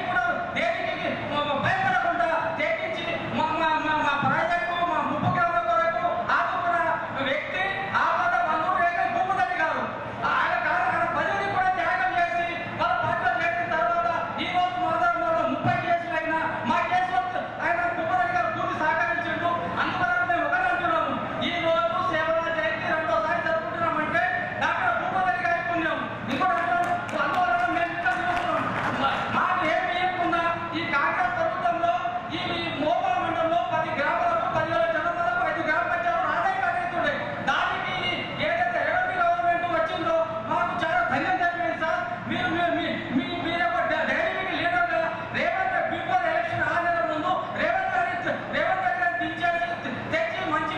భయపడకుండా తెగించి మా ప్రాజెక్టు, మా ముప్పు గ్రామాల కొరకు ఆదుకున్న వ్యక్తి ఆపద బంధువు భూపతిరెడ్డి గారు. ఆయన పదవిని కూడా త్యాగం చేసి వాళ్ళ పార్టీలో చేసిన తర్వాత ఈ రోజు మొదలు 30 కేసులు అయినా మా కేసులో ఆయన భూపతిరెడ్డి గారు పూర్తి సహకరించిండు. అందువల్ల మేము ఒకటి అంటున్నాము, ఈ రోజు సేవల జయంతి 2వ సారి జరుపుకుంటున్నామంటే డాక్టర్ భూపతిరెడ్డి గారి పుణ్యం. ఇంకోటి అందువల్ల మేము ఇంకా చూస్తున్నాం, మాకు ఏమి లేకుండా ఈ కాంగ్రెస్ ప్రభుత్వంలో ఈ మోపాల్ మండలంలో 10 గ్రామాలకు 10,000 జనాభాలకు 5 గ్రామ పంచాయతీలు ఆదాయం కలిగిస్తుండే. దానికి ఏదైతే రెవెన్యూ గవర్నమెంట్ వచ్చిందో మాకు చాలా ధన్యం జరిగింది సార్. మీరు ఒక డైనమిక్ లీడర్గా రేవంత్ బిఫోర్ ఎలక్షన్ 6 నెలల ముందు రేవంత్ గారిని దించేసి తెచ్చి మంచి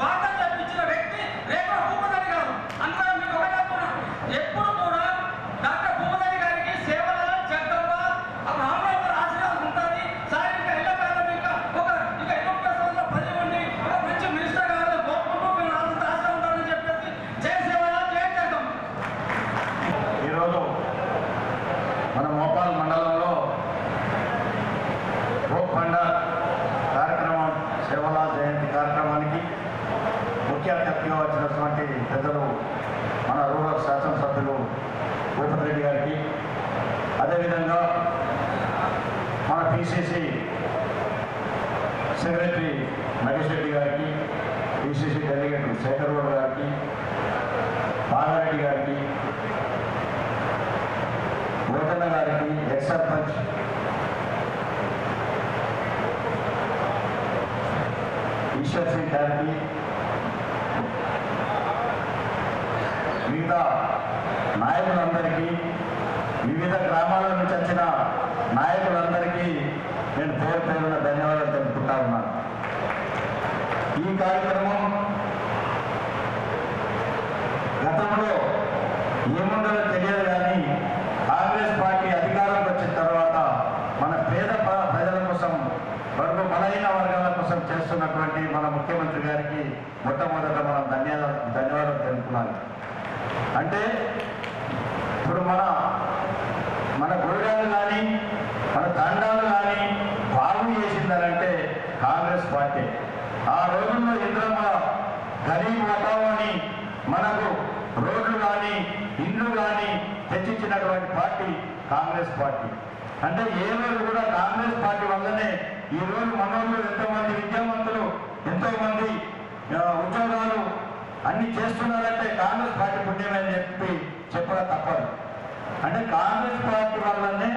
వార్తలు చెప్పించిన వ్యక్తి రేవంత్ భూపతిరెడ్డి గారు. అందువల్ల మీకు ఒకటే చెప్తున్నా, ఎప్పుడు కూడా డాక్టర్ భూపతిరెడ్డి గారికి సేవల జగదమ్మ రామరావు గారి ఆశీర్వాదం ఉంటుంది సార్. ఇంకా ఎల్లకాలం ఇంకా ఎన్నో సంవత్సరాల పది ఉండి ఒక మంచి మినిస్టర్ గారు కోరుకుంటూ మీరు అంత ఆశ ఉంటారని చెప్పేసి జై సేవల జై జగదమ్మ. ఈరోజు మన మోపాల్ మండలంలో భూఖండ కార్యక్రమం, సేవల జయంతి కార్యక్రమానికి ముఖ్య అతిథిగా వచ్చినటువంటి పెద్దలు మన రూరల్ శాసనసభ్యులు భూపతిరెడ్డి గారికి, అదేవిధంగా మన పిసిసి సెక్రటరీ నాగేశ్వర రెడ్డి గారికి, పిసిసి డెలిగేట్ శేఖర్ గౌడ్ గారికి, బాగారెడ్డి గారికి, గోతన్న గారికి, ఎక్స్ సర్పంచ్ ఈశ్వర్ సింగ్ గారికి, మిగతా నాయకులందరికీ, వివిధ గ్రామాల నుంచి వచ్చిన నాయకులందరికీ నేను పేరు పేరున ధన్యవాదాలు తెలుపుకుంటా ఉన్నాను. ఈ కార్యక్రమం గతంలో ఏముండదో తెలియదు కానీ కాంగ్రెస్ పార్టీ అధికారంలోకి వచ్చిన తర్వాత మన పేద ప్రజల కోసం, బడుగు బలహీన వర్గాల కోసం చేస్తున్నటువంటి మన ముఖ్యమంత్రి గారికి మొట్టమొదట మనం ధన్యవాదాలు తెలుపుకోవాలి. అంటే ఇప్పుడు మన గోడాలు కానీ మన తండాలు కానీ బాగు చేసిందనంటే కాంగ్రెస్ పార్టీ. ఆ రోజుల్లో ఇంద్రమ్మ గరీబ్ వాతావరణి మనకు రోడ్లు కానీ ఇండ్లు కానీ తెచ్చిచ్చినటువంటి పార్టీ కాంగ్రెస్ పార్టీ. అంటే ఏ రోజు కూడా కాంగ్రెస్ పార్టీ వల్లనే ఈరోజు మనోళ్ళు ఎంతోమంది విద్యావంతులు, ఎంతోమంది ఉద్యోగాలు అన్ని చేస్తున్నారంటే కాంగ్రెస్ పార్టీ పుణ్యమని చెప్పడం తప్పదు. అంటే కాంగ్రెస్ పార్టీ వల్లనే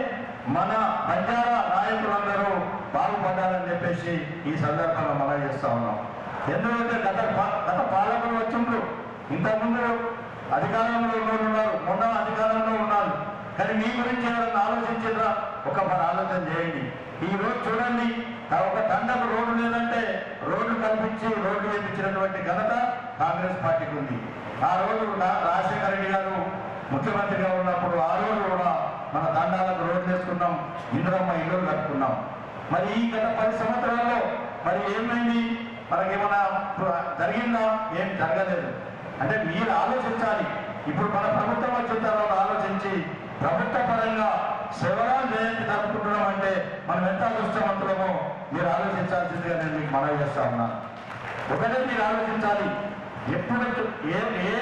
మన బంజారా నాయకులందరూ బాగుపడ్డారని చెప్పేసి ఈ సందర్భంగా మనం చేస్తా ఉన్నాం. ఎందుకంటే గత పాలకులు వచ్చిండ్రు, ఇంతకుముందు అధికారంలో ఉన్నారు, మొన్న అధికారంలో ఉన్నారు. కానీ మీ గురించి ఎవరైనా ఆలోచించారా? ఒక మన ఆలోచన చేయండి. ఈ రోజు చూడండి, ఒక తండకు రోడ్డు లేదంటే రోడ్లు కల్పించి రోడ్లు వేయించినటువంటి ఘనత కాంగ్రెస్ పార్టీకి ఉంది. ఆ రోజు రాజశేఖర రెడ్డి గారు ముఖ్యమంత్రిగా ఉన్నప్పుడు ఆ రోజు కూడా మన తండాలకు రోడ్లు వేసుకున్నాం, ఇంద్రమ్మ ఇల్లు కట్టుకున్నాం. మరి ఈ గత 10 సంవత్సరాల్లో మరి ఏమైంది? మనకేమైనా జరిగిందా? ఏం జరగలేదు. అంటే మీరు ఆలోచించాలి. ఇప్పుడు మన ప్రభుత్వం వచ్చిన తర్వాత ఆలోచించి ప్రభుత్వ పరంగా శివరాం జయంతి జరుపుకుంటున్నాం అంటే మనం ఎంత అదృష్టవంతులమో మీరు ఆలోచించాల్సిందిగా నేను మీకు మనవి చేస్తా ఉన్నాను. ఒకటే మీరు ఆలోచించాలి. ఎప్పుడు ఏ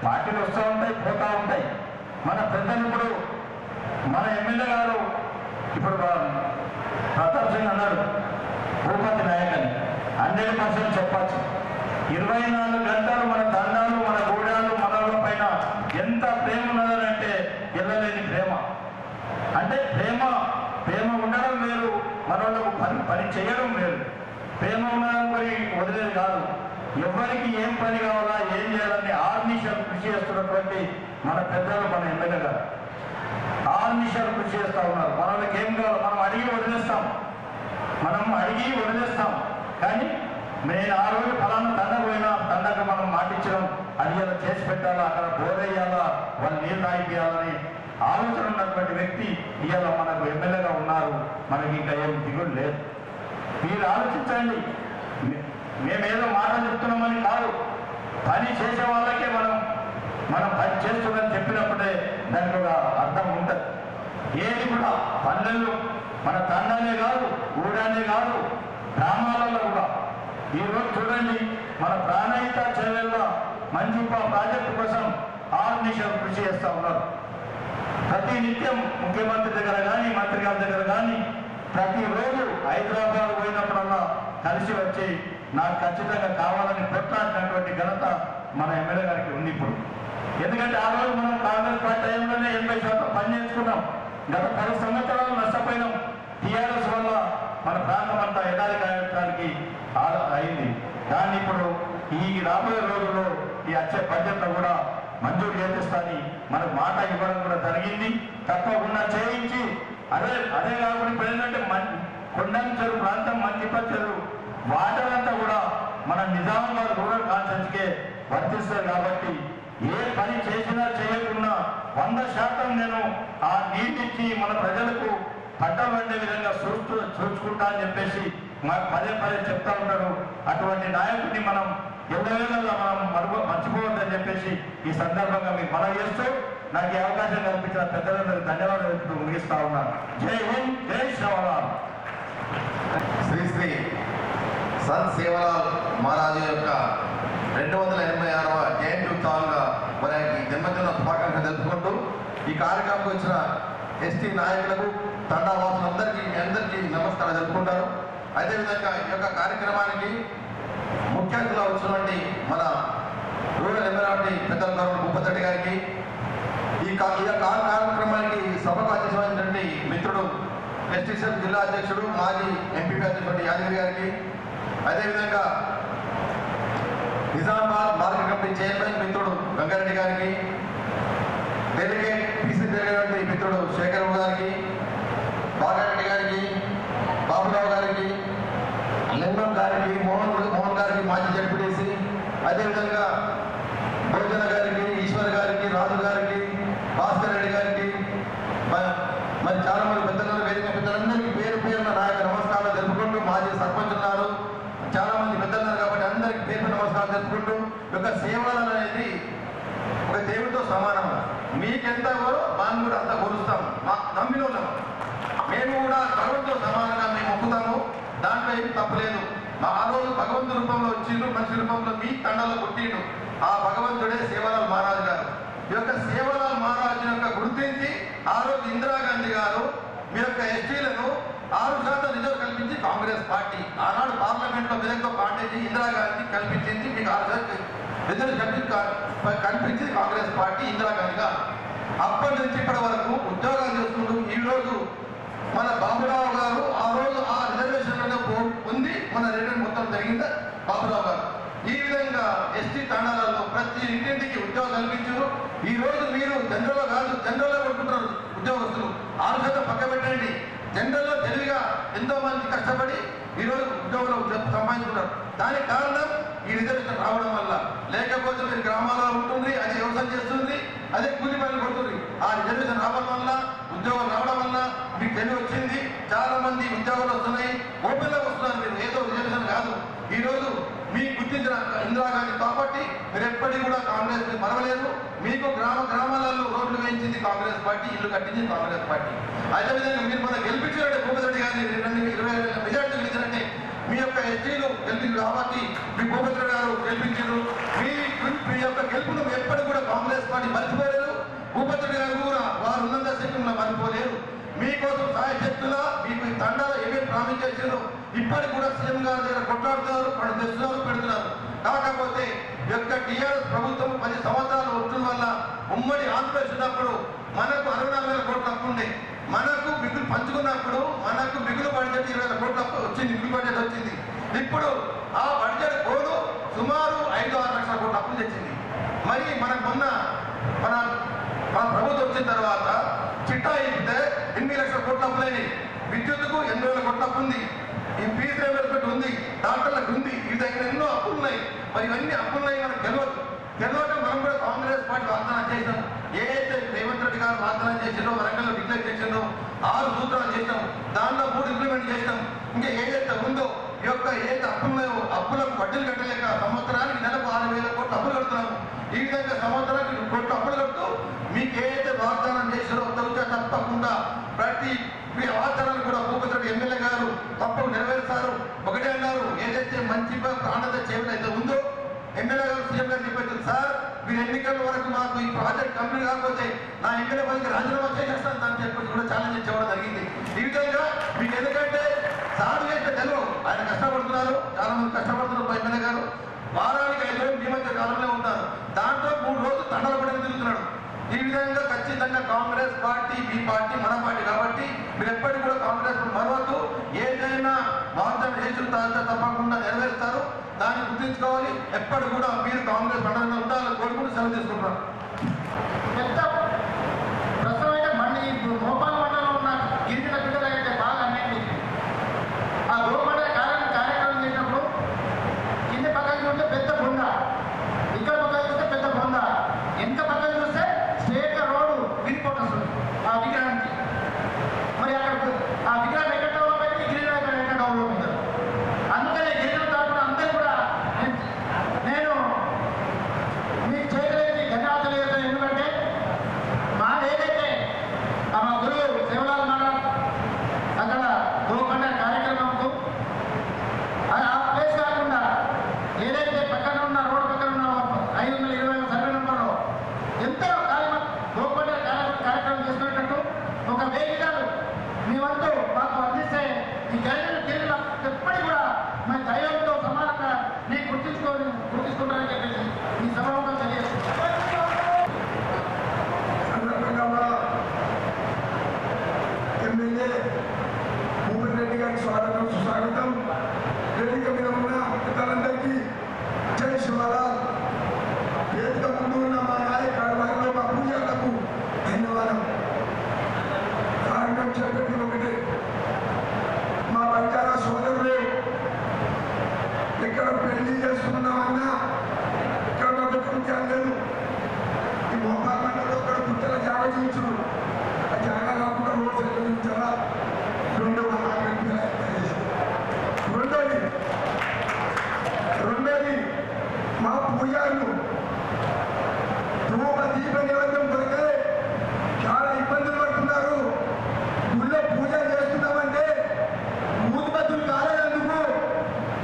పార్టీలు వస్తూ ఉంటాయి, పోతూ ఉంటాయి. మన పెద్దలు ఇప్పుడు మన ఎమ్మెల్యే గారు ఇప్పుడు ప్రతాప్ సింగ్ అన్నాడు, భూపతి నాయక్ అని 100% చెప్పచ్చు. 24 గంటలు మన దండాలు, మన గూడాలు, మనల పైన ఎంత ప్రేమ ఉన్నదనంటే వెళ్ళలేని ప్రేమ. అంటే ప్రేమ ఉండడం వేరు, మన వాళ్ళకు పని చేయడం వేరు. ప్రేమ ఉండడం పోయి వదిలేదు కాదు. ఎవరికి ఏం పని కావాలా, ఏం చేయాలని ఆర్నిషాలు కృషి చేస్తున్నటువంటి మన పెద్దలు, మన ఎమ్మెల్యే గారు ఆర్నిషాలు కృషి చేస్తూ ఉన్నారు. మన వాళ్ళకి ఏం కావాలి మనం అడిగి వదిలేస్తాం. కానీ నేను ఆ రోజు ఫలానా దండ పోయినా దండకు మనం మాటించడం, అది ఇలా చేసి పెట్టాలా, అక్కడ బోరేయాలా, వాళ్ళు నీళ్ళు తాగిపోయాలని ఆలోచన ఉన్నటువంటి వ్యక్తి ఇవాళ మనకు ఎమ్మెల్యేగా ఉన్నారు. మనకి ఇంకా ఏం దిగులు లేదు. మీరు ఆలోచించండి. మేమేదో మాట చెప్తున్నామని కాదు, పని చేసే వాళ్ళకే మనం పని చేస్తుందని చెప్పినప్పుడే దానికి ఒక అర్థం ఉంటుంది. ఏది కూడా పల్లెలు మన తండాలే కాదు, ఊడానే కాదు, గ్రామాలలో కూడా ఈరోజు చూడండి, మన ప్రాణహిత చెల్లెళ్ళ మంజుప ప్రాజెక్టు కోసం ఆర్నిషాలు కృషి చేస్తూ ఉన్నారు. ప్రతి నిత్యం ముఖ్యమంత్రి దగ్గర కానీ, మంత్రి గారి దగ్గర కానీ ప్రతిరోజు హైదరాబాద్ పోయినప్పుడల్లా కలిసి వచ్చి నాకు ఖచ్చితంగా కావాలని కొట్లాడినటువంటి ఘనత మన ఎమ్మెల్యే గారికి ఉంది ఇప్పుడు. ఎందుకంటే ఆ రోజు మనం కాంగ్రెస్ పార్టీ టైంలోనే 80% పని చేసుకున్నాం. గత 10 సంవత్సరాలు నష్టపోయినాం. టీఆర్ఎస్ వల్ల మన ప్రాంతం అంతా ఎడారి కాయడానికి అయింది. దాన్ని ఇప్పుడు ఈ రాబోయే రోజుల్లో ఈ వచ్చే బడ్జెట్లో కూడా మంజూరు చేపిస్తాని మనకు మాట ఇవ్వడం కూడా జరిగింది. తప్పకుండా చేయించి అదే కాకుండా ఇప్పుడు ఏంటంటే కొండం చెరువు ప్రాంతం, మంచిప చెరువు వాటర్ అంతా కూడా మన నిజామాబాద్ రూరల్ కాన్స్టిట్యూన్సీకే వర్తిస్తారు. కాబట్టి ఏ పని చేసినా చేయకున్నా 100% నేను ఆ నీటిచ్చి మన ప్రజలకు పంటలు పండే విధంగా చూసుకుంటా అని చెప్పేసి మాకు పదే చెప్తా ఉంటాడు. అటువంటి నాయకుడిని మనం ఎల్లవేళలా మనం మర్చిపోవద్దని చెప్పేసి ఈ సందర్భంగా మీకు మనవి చేస్తూ నాకు ఈ అవకాశం కల్పించిన పెద్దలందరికీ ధన్యవాదాలు చెప్తూ ముగిస్తా ఉన్నాను. జై హింద్, జై శివలాల్. శ్రీ సంత్ సేవలాల్ మహారాజు యొక్క 286వ జయంతి ఉత్సవంగా మరి జన్మదిన శుభాకాంక్షలు తెలుపుకుంటూ ఈ కార్యక్రమంకి వచ్చిన ఎస్టీ నాయకులకు, తండావాసులందరికీ మీ అందరికీ నమస్కారం తెలుపుకుంటారు. అదేవిధంగా ఈ యొక్క కార్యక్రమానికి ముఖ్య అతిథిగా వచ్చినటువంటి మన రూరల్ ఎమ్మెల్యే పెద్దల గౌరవ భూపతి గారికి, ఈ కార్యక్రమానికి సభకు అధ్యక్షమైనటువంటి మిత్రుడు ఎస్టీసీఎల్ జిల్లా అధ్యక్షుడు, మాజీ ఎంపీ అధ్యక్షుడు యాదగిరి గారికి, అదేవిధంగా నిజామాబాద్ మార్కెట్ కమిటీ చైర్మన్ మిత్రుడు గంగారెడ్డి గారికి, డెలిగేట్ పీసీ జరిగినటువంటి మిత్రుడు శేఖర్ గారికి, బాగారెడ్డి గారికి, బాబురావు గారికి, లింగం గారికి, మోహన్ గారికి మాజీ జడ్పీటీసీ, అదేవిధంగా భోజన గారికి, ఈశ్వర్ గారికి, రాజు గారికి, భాస్కర్ రెడ్డి గారికి, మరి చాలా మంది పెద్దలు, వేదిక పెద్దలందరికీ పేరున నాయక నమస్కారాలు తెలుపుకుంటూ, మాజీ సర్పంచ్ ఉన్నారు, చాలా మంది పెద్దలు ఉన్నారు కాబట్టి అందరికీ పేరు నమస్కారాలు తెలుపుకుంటూ, యొక్క సేవలు అనేది ఒక దేవుడితో సమానం. మీకెంత ఎవరో మనం కూడా అంత కొలుస్తాం. నమ్మిన ఉన్నాం మేము కూడా భగవంతుతో సమానంగా మేము ఒప్పుతాము. దాంట్లో ఏం తప్పలేదు. ఆ రోజు భగవంతు రూపంలో వచ్చిండు, మనిషి రూపంలో మీ తండాలో పుట్టిండు. ఆ భగవంతుడే సేవలాల్ మహారాజు గారు. ఈ యొక్క సేవలాల్ మహారాజు యొక్క గుర్తించి ఆ రోజు ఇందిరాగాంధీ గారు మీ యొక్క ఎస్టీలను 6% రిజర్వ్ కల్పించి కాంగ్రెస్ పార్టీ ఆనాడు పార్లమెంట్లో విధంగా పాండేజీ ఇందిరాగాంధీ కల్పించింది. మీకు 6% రిజర్వ్ కల్పించింది కాంగ్రెస్ పార్టీ ఇందిరాగాంధీ గారు. అప్పటి నుంచి ఇప్పటి వరకు ఉద్యోగాలు చేసుకుంటూ ఈరోజు మన బాబురావు గారు ఆ రోజు ఆ రిజర్వేషన్లోనే ఉంది. మన రిటర్న్ మొత్తం జరిగింది బాబురావు గారు. ఈ విధంగా ఎస్టీ తండాలలో ప్రతి ఇంటింటికి ఉద్యోగం కల్పించారు. ఈ రోజు మీరు జనరల్లో కాదు, జనరల్లో కొట్టుకుంటున్నారు ఉద్యోగస్తులు. 6% పక్క పెట్టండి. జనరల్లో తెలివిగా ఎంతో మంది కష్టపడి ఈరోజు ఉద్యోగంలో సంపాదించుకుంటారు. దానికి కారణం ఈ రిజర్వేషన్ రావడం వల్ల. లేకపోతే మీరు గ్రామాల్లో ఉంటుంది, అది వ్యవసాయం చేస్తుంది, అదే కూలి పనులు కొడుతుంది. ఆ రిజర్వేషన్ రావడం వల్ల, ఉద్యోగం రావడం వల్ల మీకు తెలివి వచ్చింది. చాలా మంది ఉద్యోగాలు వస్తున్నాయి, ఓపెన్లోకి వస్తున్నారు. మీరు ఏదో రిజర్వేషన్ కాదు. ఈరోజు ఇందిరాగాంధీ కాబట్టి మీరు ఎప్పటికీ కూడా కాంగ్రెస్ మరవలేదు. మీకు గ్రామాలలో రోడ్లు వేయించింది కాంగ్రెస్ పార్టీ, ఇల్లు కట్టించింది కాంగ్రెస్ పార్టీ. అదేవిధంగా మీరు మన గెలిపించారంటే భూపతి గారిని 20 మెజార్టీ గెలిచారంటే మీ యొక్క ఎస్టీలు గెలిపించారు కాబట్టి మీ భూపతి గారు గెలిపించారు. మీ యొక్క గెలుపును ఎప్పటికీ కూడా కాంగ్రెస్ పార్టీ మర్చిపోలేదు. భూపతి గారు కూడా వారు ఉన్నంత సేపు మర్చిపోలేరు. మీకోసం సాయశక్తులా మీకు తండాలు ఏమేమి ప్రామిస్ చేశారో ఇప్పటికి కూడా సీఎం గారి దగ్గర కొట్లాడుతున్నారు, వాళ్ళు తెస్తున్నారు, పెడుతున్నారు. కాకపోతే యొక్క టీఆర్ఎస్ ప్రభుత్వం 10 సంవత్సరాలు వచ్చడం వల్ల ఉమ్మడి ఆంధ్రప్రదేశ్ ఉన్నప్పుడు మనకు 64,000 కోట్ల అప్పు ఉండే, మనకు మిగులు పంచుకున్నప్పుడు మనకు మిగులు బడ్జెట్ 20,000 కోట్ల అప్పు వచ్చింది, మిగులు బడ్జెట్ వచ్చింది. ఇప్పుడు ఆ బడ్జెట్ కోడు సుమారు 5-6 లక్షల కోట్ల అప్పులు తెచ్చింది. మరి మనకు మొన్న మన ప్రభుత్వం వచ్చిన తర్వాత చిట్టా ఇస్తే 8 లక్షల కోట్ల అప్పులైనవి. విద్యుత్తుకు 8,000 కోట్ల అప్పు ఉంది, ఈ ఫీజు రియంబర్స్మెంట్ ఉంది, డాక్టర్లకు ఉంది, ఈ దగ్గర ఎన్నో అప్పులు ఉన్నాయి. మరి ఇవన్నీ అప్పులున్నాయి మనకు తెలియక మనం కూడా కాంగ్రెస్ పార్టీ వాగ్దానం చేసాం. ఏదైతే రేవంత్ రెడ్డి గారు వాగ్దానం చేసిందో, వరంగల్లో డిక్లేర్ చేసిందో 6 సూత్రాలు చేసాం, దాంట్లో 3 ఇంప్లిమెంట్ చేసాం. ఇంకా ఏదైతే ఉందో ఈ యొక్క ఏదైతే అప్పులున్నాయో అప్పులకు వడ్డీలు కట్టలేక సంవత్సరానికి నెలకు 6,000 కోట్ల అప్పులు కడుతున్నాము. ఈ విధంగా సంవత్సరానికి కోట్ల అప్పులు కడుతూ మీకు ఏదైతే వాగ్దానం చేశారో తప్పకుండా ప్రతి వాగ్దానాలు కూడా భూపతి రెడ్డి ఎమ్మెల్యే గారు తప్పకుండా నెరవేరుస్తారు. ఒకటే అన్నారు, ఏదైతే మంచి ప్రాణత చేయడం అయితే ఉందో ఎమ్మెల్యే గారు సీఎం గారు చెప్పారు, సార్ మీరు ఎన్నికల వరకు మాకు ఈ ప్రాజెక్ట్ కంప్లీట్ కాకపోతే నా ఎమ్మెల్యే పనికి రాజీనామా చేసేస్తాను అని చెప్పి కూడా ఛాలెంజ్ చేయడం జరిగింది. ఈ విధంగా మీకు ఎందుకంటే సార్ చేస్తే తెలుగు ఆయన కష్టపడుతున్నారు, చాలా మంది కష్టపడుతున్నారు. ఎమ్మెల్యే గారు వారానికి 5 రోజులు మీ మధ్య కాలంలో ఉంటారు, దాంట్లో 3 రోజులు తండలు పడి తిరుగుతున్నాడు. ఈ విధంగా ఖచ్చితంగా కాంగ్రెస్ పార్టీ మీ పార్టీ మన పార్టీ కాబట్టి మీరు ఎప్పటికీ కూడా కాంగ్రెస్ మరవద్దు. ఏదైనా వాగ్దానం చేసిన తప్పకుండా నెరవేరుస్తారు, దాన్ని గుర్తించుకోవాలి. ఎప్పటికి కూడా మీరు కాంగ్రెస్ పండుగ ఉండాలని కోరుకుంటూ సెలవు తీసుకుంటున్నారు. పెద్ద ప్రస్తుతం అయితే మళ్ళీ మోపాల్ మండలంలో ఉన్న గిరిజన బిడ్డలైతే బాగా అన్యాయం చేసింది. ఆ గోపడ కార్యక్రమం చేసినప్పుడు కింద పక్కన చూస్తే పెద్ద బొంద, ఇక్కడ పక్కన చూస్తే పెద్ద బొంద, ఎంత పక్కన చూస్తే స్టేట్ రోడ్డు విరిపోతుంది ఆ విగ్రహానికి. మరి అక్కడ ఆ విగ్రహం ఎక్కడ డెవలప్ అయింది, గిరిజన ఎక్కడ డెవలప్ అయింది. అందుకనే గిరిజన తరఫున అందరూ కూడా నేను మీకు చేయగలిగింది ధన్యవాదాలు చేస్తాను. ఎందుకంటే మా ఏదైతే మా గురువు సేవలాల్ మండలం అక్కడ గోపండ కార్యక్రమంకు ఆ ప్లేస్ కాకుండా ఏదైతే పక్కన ఉన్న రోడ్డు పక్కన ఉన్న 520 సర్వే నెంబర్లో ఎంతో గోపండ కార్యక్రమం చేసుకునేటట్టు ఒక వేదికలు మీ వంతు మాకు అందిస్తే ఈ గిరిజన ఎప్పటికీ కూడా మా దైవంతో సమానంగా నేను గుర్తించుకుంటానని చెప్పేసి ఈ సభలో తెలియజేస్తున్నాను. ఎమ్మెల్యే భూపతి రెడ్డి గారికి స్వాగతం సుస్వాగతం. వేదిక మీద ఉన్న పెద్దలందరికీ జై శివలాల్. వేదిక ముందు ఉన్న మా నాయకులు మా పూజలకు ధన్యవాదం. కారణం చెప్పేది ఒకటే, మా బంజారా సోదరులు ఎక్కడ పెళ్లి చేసుకున్నామన్నా ఇక్కడ ఒక కృత్యాలు లేదు. ఈ మోపాల్ మండలంలో ఒక గుట్టల జాగ చూపించు, ఆ జాగా కాకుండా రోడ్ సైడ్ చూపించాలా. రెండోది మా పూజారులు ధూప దీప నివేదన కొరకే చాలా ఇబ్బందులు పడుతున్నారు. గుళ్ళో పూజ చేస్తున్నామంటే మూతుబద్దులు కాలేదందుకు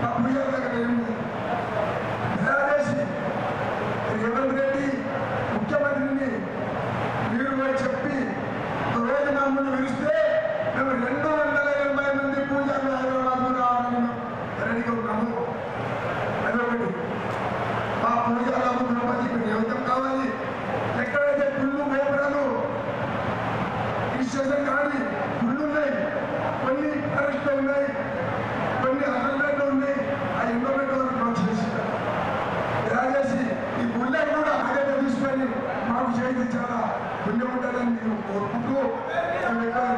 మా పూజారుల దగ్గర ఏముంది. దయచేసి రేవంత్ రెడ్డి ముఖ్యమంత్రిని మీరు కూడా చెప్పి రోజు మమ్మల్ని పిలిస్తే మేము 280 మంది పూజారులు హైదరాబాద్ రావాలని రెడీగా ఉన్నాము. అదొకటి. మా పూజారులకు ద్రౌపది నివేదన కావాలి. ఎక్కడైతే గుళ్ళు గోపురాలు విశేషం కానీ గుళ్ళు ఉన్నాయి, కొన్ని అరెస్ట్లు ఉన్నాయి, కొన్ని అసలు ఉన్నాయి, ఆ ఎండోమెంట్ వరకు మనం చేసినాం. దయచేసి ఈ గుళ్ళని కూడా ఆగత తీసుకొని మాకు చేసి చాలా పుణ్యం ఉంటుందని నేను కోరుకుంటూ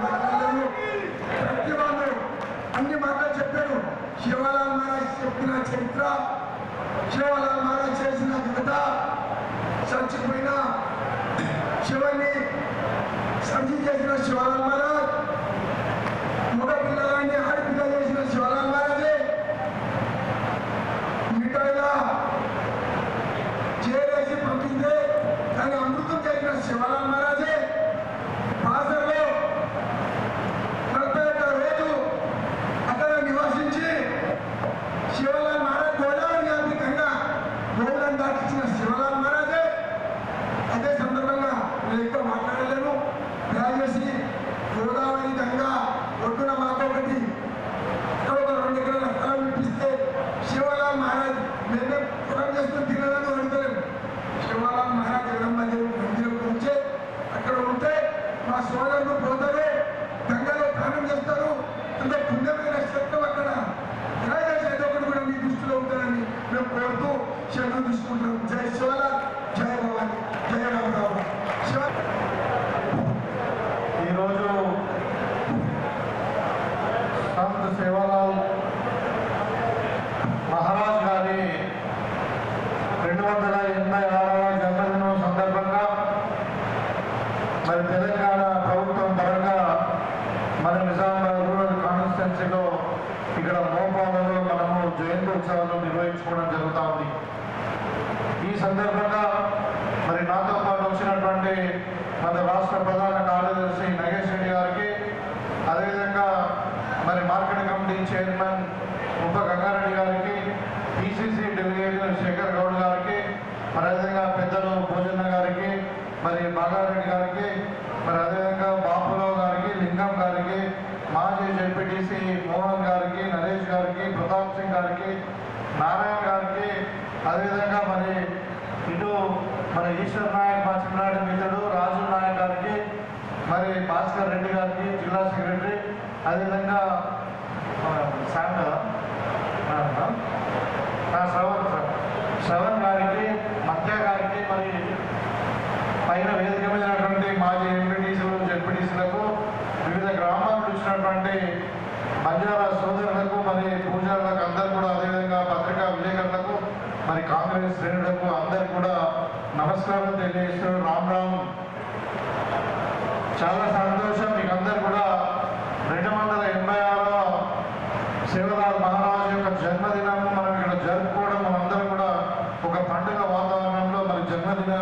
మాట్లాడలేదు. ప్రతి వాళ్ళు అన్ని మాటలు చెప్పారు. శివలాల్ మహారాజ్ చెప్పిన చరిత్ర, శివలాల్ మహారాజ్ చేసిన ఘనత, చచ్చిపోయిన శివని సర్జీ చేసిన శివలాల్ మహారాజ్, మగ పిల్లలని ఆడపిల్ల చేసిన శివలాల్ మహారాజే, మిఠాయిల మహారాజ్ మేమే పురం చేసుకుని తినడానికి అడుగుతారు. శివాలాల్ మహారాజ్ జగన్మాదేవి మందిరం గురించే అక్కడ ఉంటే మా సోదరులు పోతారే గంగలో దానం చేస్తారు. అంత పుణ్యమైన క్షేత్రం అక్కడ. దయచేసి ఏదో ఒకటి కూడా మీ దృష్టిలో ఉంటుందని మేము కోరుతూ సెలవు తీసుకుంటాం. జై శివలాల్, జై భవాని, జై రామరావు. ఈరోజు సంత్ సేవాలాల్ మహారాజ్ గారి 286వ జన్మదినం సందర్భంగా మరి తెలంగాణ ప్రభుత్వం పరంగా మన నిజామాబాద్ రూరల్ కాన్స్టిట్యున్సీలో ఇక్కడ మోపాలలో మనము జయంతి ఉత్సవాలు నిర్వహించుకోవడం జరుగుతూ ఉంది. ఈ సందర్భంగా మరి నాతో పాటు వచ్చినటువంటి మన రాష్ట్ర ప్రధాన కార్యదర్శి నగేష్ రెడ్డి గారికి, అదేవిధంగా మరి మార్కెట్ కమిటీ చైర్మన్ ఉప గంగారెడ్డి గారికి, పిసిసి డెలిగేట్ శేఖర్ గౌడ్ గారికి, మరి అదేవిధంగా పెద్దలు భోజన్న గారికి, మరి బాగారెడ్డి గారికి, మరి అదేవిధంగా బాపురావు గారికి, లింగం గారికి, మాజీ జెడ్పీటీసీ మోహన్ గారికి, నరేష్ గారికి, ప్రతాప్ సింగ్ గారికి, నారాయణ గారికి, అదేవిధంగా మరి ఇటు మన ఈశ్వర్ నాయక్ మా చిన్ననాటి మిత్రుడు రాజు నాయక్ గారికి, మరి భాస్కర్ రెడ్డి గారికి జిల్లా సెక్రటరీ, అదేవిధంగా శ్రవణ్ గారికి, మధ్య గారికి, మరి పైన వేదిక మీదటువంటి మాజీ ఎంపీటీసీలు జెడ్పీటీసీలకు, వివిధ గ్రామాల నుంచి వచ్చినటువంటి బంజారా సోదరులకు, మరి పూజారులకు అందరూ కూడా, అదేవిధంగా పత్రికా విలేకరులకు, మరి కాంగ్రెస్ శ్రేణులకు అందరు కూడా నమస్కారం తెలియజేస్తూ రామ్ రామ్. చాలా సంతోషం. మీకు అందరు కూడా 286వ శివలాల్ మహారాజ్ యొక్క జన్మదినం మనం ఇక్కడ జరుపుకోవడం, మనందరం కూడా ఒక పండుగ వాతావరణంలో మరి జన్మదిన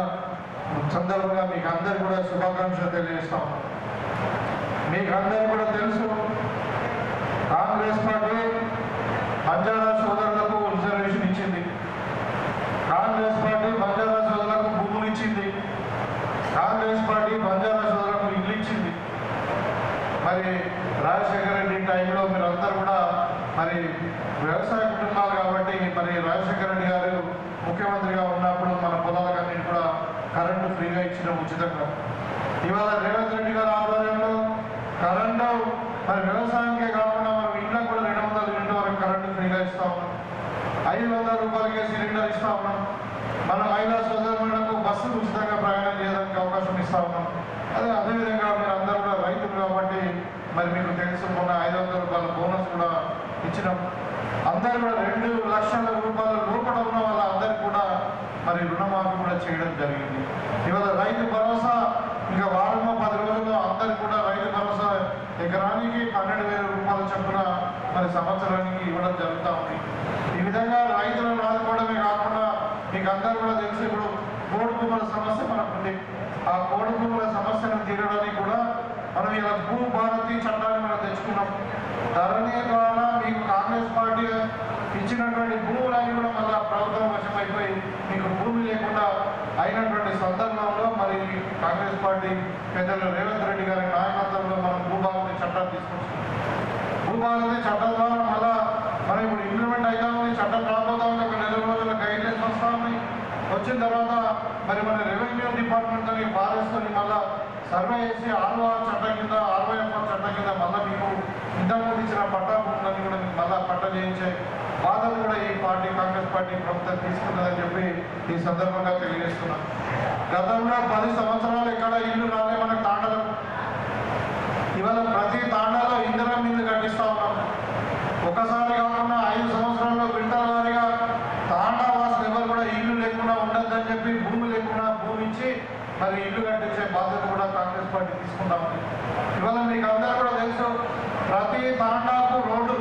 సందర్భంగా మీకు అందరు కూడా శుభాకాంక్షలు తెలియజేస్తాం. మీకు అందరు కూడా తెలుసు, కాంగ్రెస్ పార్టీ బంజారా సోదరులకు రిజర్వేషన్ ఇచ్చింది. కాంగ్రెస్ పార్టీ బంజారా సోదరులకు భూములు ఇచ్చింది. కాంగ్రెస్ పార్టీ బంజారా సోదరులకు ఇల్లు ఇచ్చింది. మరి రాజశేఖర రెడ్డి టైంలో మీరందరూ కూడా మరి వ్యవసాయ కుటుంబాలు కాబట్టి, మరి రాజశేఖర రెడ్డి గారు ముఖ్యమంత్రిగా ఉన్నప్పుడు మన పొలాలకన్నింటి కూడా కరెంటు ఫ్రీగా ఇచ్చిన ఉచితంగా. ఇవాళ రేవంత్ రెడ్డి గారి ఆధ్వర్యంలో కరెంటు మరి వ్యవసాయానికే కాకుండా మనం ఇంట్లో కూడా 200 యూనిట్ల వరకు కరెంటు ఫ్రీగా ఇస్తా ఉన్నాం. 500 రూపాయలకే సిలిండర్ ఇస్తా ఉన్నాం. మన మహిళా సోదరులకు బస్సులు ఉచితంగా ప్రయాణం చేయడానికి అవకాశం ఇస్తా ఉన్నాం. అదేవిధంగా మీరు అందరూ కూడా రైతులు కాబట్టి మరి మీకు తెలుసు, మొన్న 500 రూపాయల బోనస్ కూడా ఇచ్చినాం. అందరూ కూడా 2 లక్షల రూపాయల లోపల ఉన్న వాళ్ళందరూ కూడా మరి రుణమాఫీ కూడా చేయడం జరిగింది. ఇవాళ రైతు భరోసా ఇంకా వారంలో 10 రోజుల్లో అందరూ కూడా రైతు భరోసా ఎకరానికి 12,000 రూపాయల చొప్పున మరి సంవత్సరానికి ఇవ్వడం జరుగుతూ ఉంది. ఈ విధంగా రైతులను ఆదుకోవడమే కాకుండా మీకు అందరూ కూడా తెలిసి ఇప్పుడు కోడి భూముల సమస్య మనకు ఉంది. ఆ కోడి భూముల సమస్యను తీరడానికి కూడా మనం ఇలా భూ భారతి చట్టాన్ని మనం తెచ్చుకున్నాం. ధరణి ద్వారా మీకు కాంగ్రెస్ పార్టీ ఇచ్చినటువంటి భూములన్నీ కూడా మళ్ళీ ప్రభుత్వం వశమైపోయి మీకు భూమి లేకుండా అయినటువంటి సందర్భంలో మరి కాంగ్రెస్ పార్టీ పెద్దలు రేవంత్ రెడ్డి గారి నాయకత్వంలో మనం భూభారతి చట్టాన్ని తీసుకొచ్చాం. భూభారతి చట్టం ద్వారా మళ్ళా మనం ఇప్పుడు ఇంప్లిమెంట్ అవుతా ఉంది. చట్టం రాబోతా ఉంది. ఒక 4 రోజుల గైడ్లైన్స్ వస్తా ఉన్నాయి. వచ్చిన తర్వాత మరి మన రెవెన్యూ డిపార్ట్మెంట్తో బాధిస్తూ మళ్ళా సర్వే చేసి ఆర్ఓఆర్ చట్టం కింద, ఆర్ఓఎఫ్ఆర్ చట్టం కింద మళ్ళీ మీకు ఇంతకుముందు ఇచ్చిన పట్టా భూములని కూడా మీకు మళ్ళీ పట్ట చేయించే బాధలు కూడా ఈ పార్టీ కాంగ్రెస్ పార్టీ ప్రభుత్వం తీసుకున్నదని చెప్పి ఈ సందర్భంగా తెలియజేస్తున్నాం. గతంలో 10 సంవత్సరాలు ఎక్కడ ఇల్లు రాలే మనకు తాండలకు. ఇవాళ ప్రతి తాండాలో ఇందిరా ఇల్లు కట్టిస్తా ఉన్నాం. ఒకసారి కాకుండా 5 సంవత్సరాల్లో విడతల వారిగా తాండా వాసులు ఎవరు కూడా ఇల్లు లేకుండా ఉండద్దని చెప్పి భూమి లేకుండా భూమి ఇచ్చి మరి ఇల్లు కట్టించే బాధ్యత కూడా కాంగ్రెస్ పార్టీ తీసుకుంటా ఉంది. ఇవాళ మీకు అందరూ కూడా తెలుసు, ప్రతి తాండాకు రోడ్డు,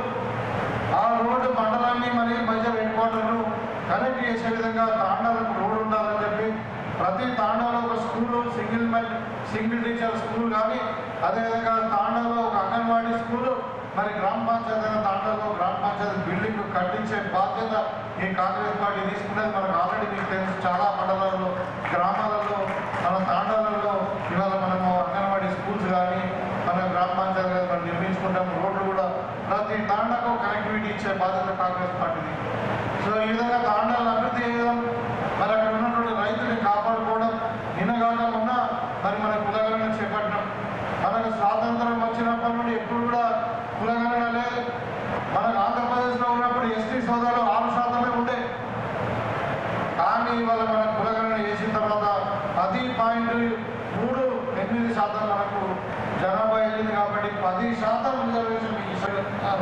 ఆ రోడ్డు మండలాన్ని మరి మేజర్ హెడ్ క్వార్టర్ను కనెక్ట్ చేసే విధంగా తాండాలకు రోడ్డు ఉండాలని చెప్పి ప్రతి తాండాలో ఒక స్కూలు, సింగిల్ టీచర్ స్కూల్ కానీ, అదేవిధంగా తాండాలో ఒక అంగన్వాడీ స్కూలు, మరి గ్రామ పంచాయతీ అయిన తాండాలో గ్రామ పంచాయతీ బిల్డింగ్ కట్టించే బాధ్యత ఈ కాంగ్రెస్ పార్టీ తీసుకున్నది. మనకు ఆల్రెడీ మీకు తెలుసు, చాలా మండలాల్లో, గ్రామాలలో, మన తాండాలలో ఇవాళ మనము అంగన్వాడీ స్కూల్స్ కానీ మన గ్రామ పంచాయతీ మనం నిర్మించుకుంటాం. రోడ్లు కూడా ప్రతి తాండాకు కనెక్టివిటీ ఇచ్చే బాధ్యత కాంగ్రెస్ పార్టీది. సో ఈ విధంగా తాండాలను అభివృద్ధి చేయడం, మరి అక్కడ ఉన్నటువంటి రైతుల్ని కాపాడుకోవడం, నిన్నగాక మొన్న మరి మన కులగణన చేపట్టడం. మనకు స్వాతంత్రం వచ్చినప్పటి నుండి ఎప్పుడు కూడా కులగణన లేదు. మనకు ఆంధ్రప్రదేశ్లో ఉన్నప్పుడు ఎస్టీ సోదరులు 6% ఉండే, కానీ ఇవాళ మన కులగణన చేసిన తర్వాత 10.38% మనకు జనాభా వెళ్ళింది. కాబట్టి 10% రిజర్వేషన్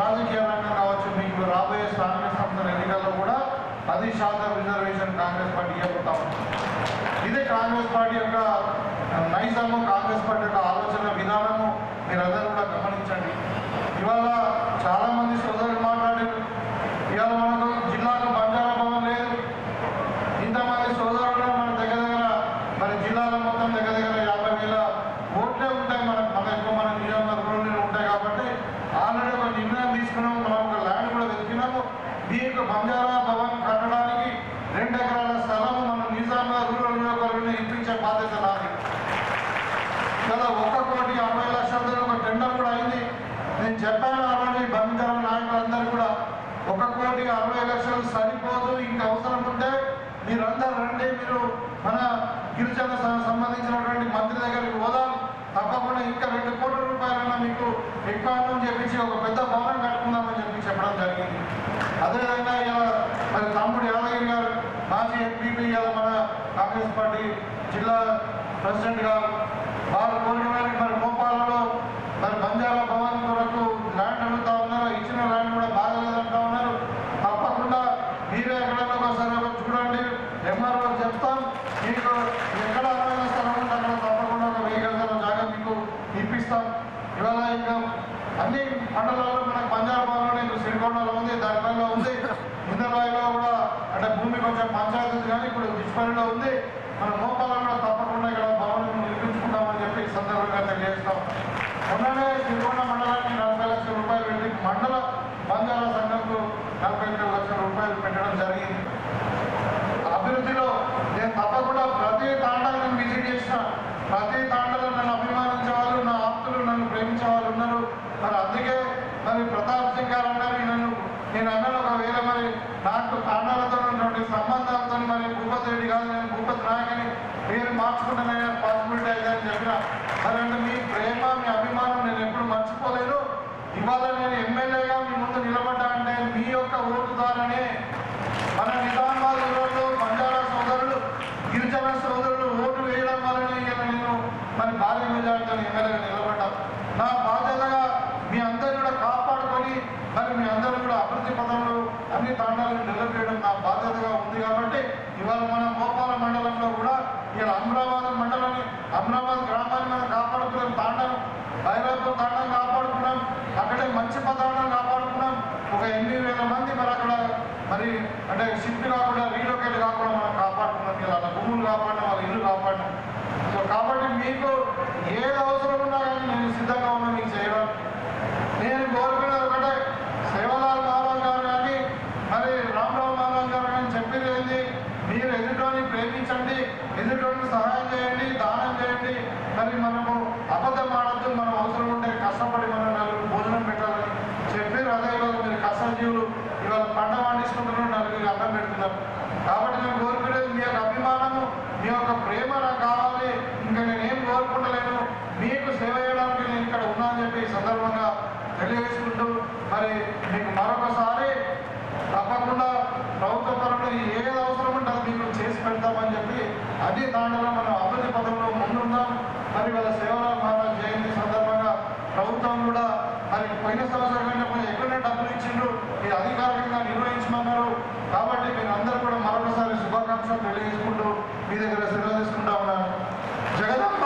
రాజకీయ రంగం కావచ్చు, మీకు రాబోయే స్థానిక సంస్థల ఎన్నికల్లో కూడా 10% రిజర్వేషన్ కాంగ్రెస్ పార్టీ ఇవ్వబోతా ఉంది. ఇది కాంగ్రెస్ పార్టీ యొక్క నైజము, కాంగ్రెస్ పార్టీ యొక్క ఆలోచన విధానము మీరందరూ కూడా గమనించండి. ఇవాళ చాలామంది సోదరులు మాట్లాడారు, ఇవాళ మనకు జిల్లాకు బంజారా భవన్ లేదు. ఇంతమంది సోదరులు మన దగ్గర మరి జిల్లాలో మొత్తం దగ్గర 50,000 ఓట్లే ఉంటాయి. మన నియోజకవర్గంలో ఉంటాయి. కాబట్టి ఆల్రెడీ ఒక నిర్ణయం తీసుకున్నాము, మనం ఒక ల్యాండ్ కూడా వెతికినాము. మీకు బంజారా భవన్ కట్టడానికి 2 ఎకరాల స్థలం మన నిజామాబాద్ రూరల్ నియోజకవర్గంలో ఇప్పించే బాధ్యత నాది. కదా 1,40,00,000 ఒక టెండర్ కూడా అయింది. నేను చెప్పాను ఆల్రెడీ బంజారా నాయకులందరూ కూడా 1,60,00,000 సరిపోదు, ఇంకా అవసరం ఉంటే మీరందరూ రండి, మీరు మన గిరిజన సంబంధించినటువంటి మంత్రి దగ్గరికి పోదాం, తప్పకుండా ఇంకా 2 కోట్ల రూపాయలైనా మీకు ఎక్కువ అని చెప్పించి ఒక పెద్ద భవనం కట్టుకుందామని చెప్పడం జరిగింది. అదేవిధంగా ఇలా మరి తమ్ముడు యాదగిరి గారు మాజీ ఎంపీపీ మన కాంగ్రెస్ పార్టీ జిల్లా ప్రెసిడెంట్ గారు వారు కోరిన మరి మోపాలలో మరి బంజారా భవన్ కొరకు ల్యాండ్ అడుగుతా ఉన్నారు. ఇచ్చిన ల్యాండ్ కూడా బాగలేదంటా ఉన్నారు. తప్పకుండా మీరే ఎక్కడైనా ఒకసారి చూడండి, ఎంఆర్ఓ చెప్తాం, మీకు ఎక్కడ అర్హమైన స్థలం ఉంటే అక్కడ తప్పకుండా ఒక 1000 గజాల జాగా మీకు ఇప్పిస్తాం. ఇవాళ ఇంకా అన్ని మండలాల్లో మనకు బంజారా భవన్ ఇప్పుడు సిరికొండలో ఉంది, దానిపైన ఉంది, ఇంద్రబాయిలో కూడా అంటే భూమి కొంచెం పంచాయతీ ఉంది, కానీ ఇప్పుడు డిస్పల్లిలో ఉంది. మన మోపాలలో కూడా తప్పకుండా ఇక్కడ భవనం నిర్మించుకుంటామని చెప్పి సందర్భంగా తెలియజేస్తాం. మొన్ననే సిరికొండ మండలానికి 40 లక్షల రూపాయలు పెట్టి మండల బంజారా సంఘంకు 45 లక్షల రూపాయలు పెట్టడం జరిగింది. అభివృద్ధిలో నేను తప్పకుండా ప్రతి తాండాలు నేను విజిట్ చేసిన, ప్రతి తాండాలో నన్ను అభిమానించే వాళ్ళు, నా ఆప్తులు, నన్ను ప్రేమించే వాళ్ళు ఉన్నారు. మరి అందుకే మరి ప్రతాప్ సింగ్ గారు అన్నారు, నేను అన్నాను ఒకవేళ మరి నాకు తాండాలతో ఉన్నటువంటి సంబంధాలతో మరి భూపతి రెడ్డి కాదు, నేను భూపతి నాయకని పేరు మార్చుకుంటానే పాసిబిలిటీ అయిందని చెప్పిన. మరి అంటే మీ ప్రేమ, మీ అభిమానం నేను ఎప్పుడు మర్చిపోలేదు. ఇవాళ నేను ఎమ్మెల్యేగా మీ ముందు నిలబడ్డా అంటే మీ యొక్క ఓటు ద్వారానే. మన నిజామాబాద్ ఊళ్ళో బంజారా సోదరులు, గిరిజన సోదరులు ఓటు వేయడం వల్లనే నేను మరి భారీ మెజార్టీతో ఎమ్మెల్యేగా నిలబడ్డాను. నా బాధ్యతగా మీ అందరూ కూడా కాపాడుకొని మరి మీ అందరూ కూడా అభివృద్ధి పదంలో అన్ని తాండాలను డెవలప్ చేయడం నా బాధ్యతగా ఉంది. కాబట్టి ఇవాళ మన మోపాల మండలంలో కూడా ఇలా అమరాబాద్ గ్రామాన్ని మనం కాపాడుకున్నాం, తాండం బైరాపూర్ తాండం కాపాడుకున్నాం, అక్కడే మంచి పదార్థం కాపాడుకున్నాం. ఒక 8,000 మంది మరి అక్కడ మరి అంటే షిఫ్ట్ కాకుండా రీలొకేట్ కాకుండా మనం కాపాడుకున్నాం. ఇలా భూములు కాపాడినాం, వాళ్ళ ఇల్లు కాపాడినాం. సో కాబట్టి మీకు ఏది అవసరం ఉన్నా కానీ నేను సిద్ధంగా ఉన్నా మీకు చేయడానికి. నేను కోరుకునేది ఒకటే, సేవలాల్ మహారాజ్ గారు కానీ మరి రామరావు మహారాజ్ గారు కానీ చెప్పేది ఏంటి, మీరు ఎదుటోని ప్రేమించండి, ఎదుటోని సహాయం చేయండి, దానం చేయండి. మరి మనము అబద్ధం ఆడద్దు, మనం అవసరం ఉంటే కష్టపడి మనం నలుగురు భోజనం పెట్టాలని చెప్పారు. అదే ఇవాళ మీరు కష్టజీవులు ఇవాళ పంట పండించుకుంటున్నారు, నలుగురు అన్నం పెడుతున్నారు. కాబట్టి నేను కోరుకునేది మీ యొక్క అభిమానము, మీ యొక్క ప్రేమ నాకు కావాలి. ఇంకా నేనేం కోరుకుంటలేను, మీకు సేవ చేయడానికి నేను ఇక్కడ ఉన్నా అని చెప్పి ఈ సందర్భంగా తెలియజేసుకుంటూ మరి మీకు మరొకసారి తప్పకుండా ప్రభుత్వ పరంలో ఏది అవసరం ఉంటే అది మీకు చేసి పెడతామని చెప్పి అన్ని దాంట్లో మనం అభివృద్ధి పదంలో ముందున్నాం. మరి వాళ్ళ సేవలాల్ మహారాజ్ జయంతి సందర్భంగా ప్రభుత్వం కూడా మరి పోయిన సంవత్సరం కంటే కొంచెం ఎక్కువనే డబ్బులు ఇచ్చిండ్రు, ఇది అధికారికంగా నిర్వహించమన్నారు. కాబట్టి మీరు అందరూ కూడా మరొకసారి శుభాకాంక్షలు తెలియజేసుకుంటూ మీ దగ్గర సెలవు తీసుకుంటా ఉన్నాను. జగదంబ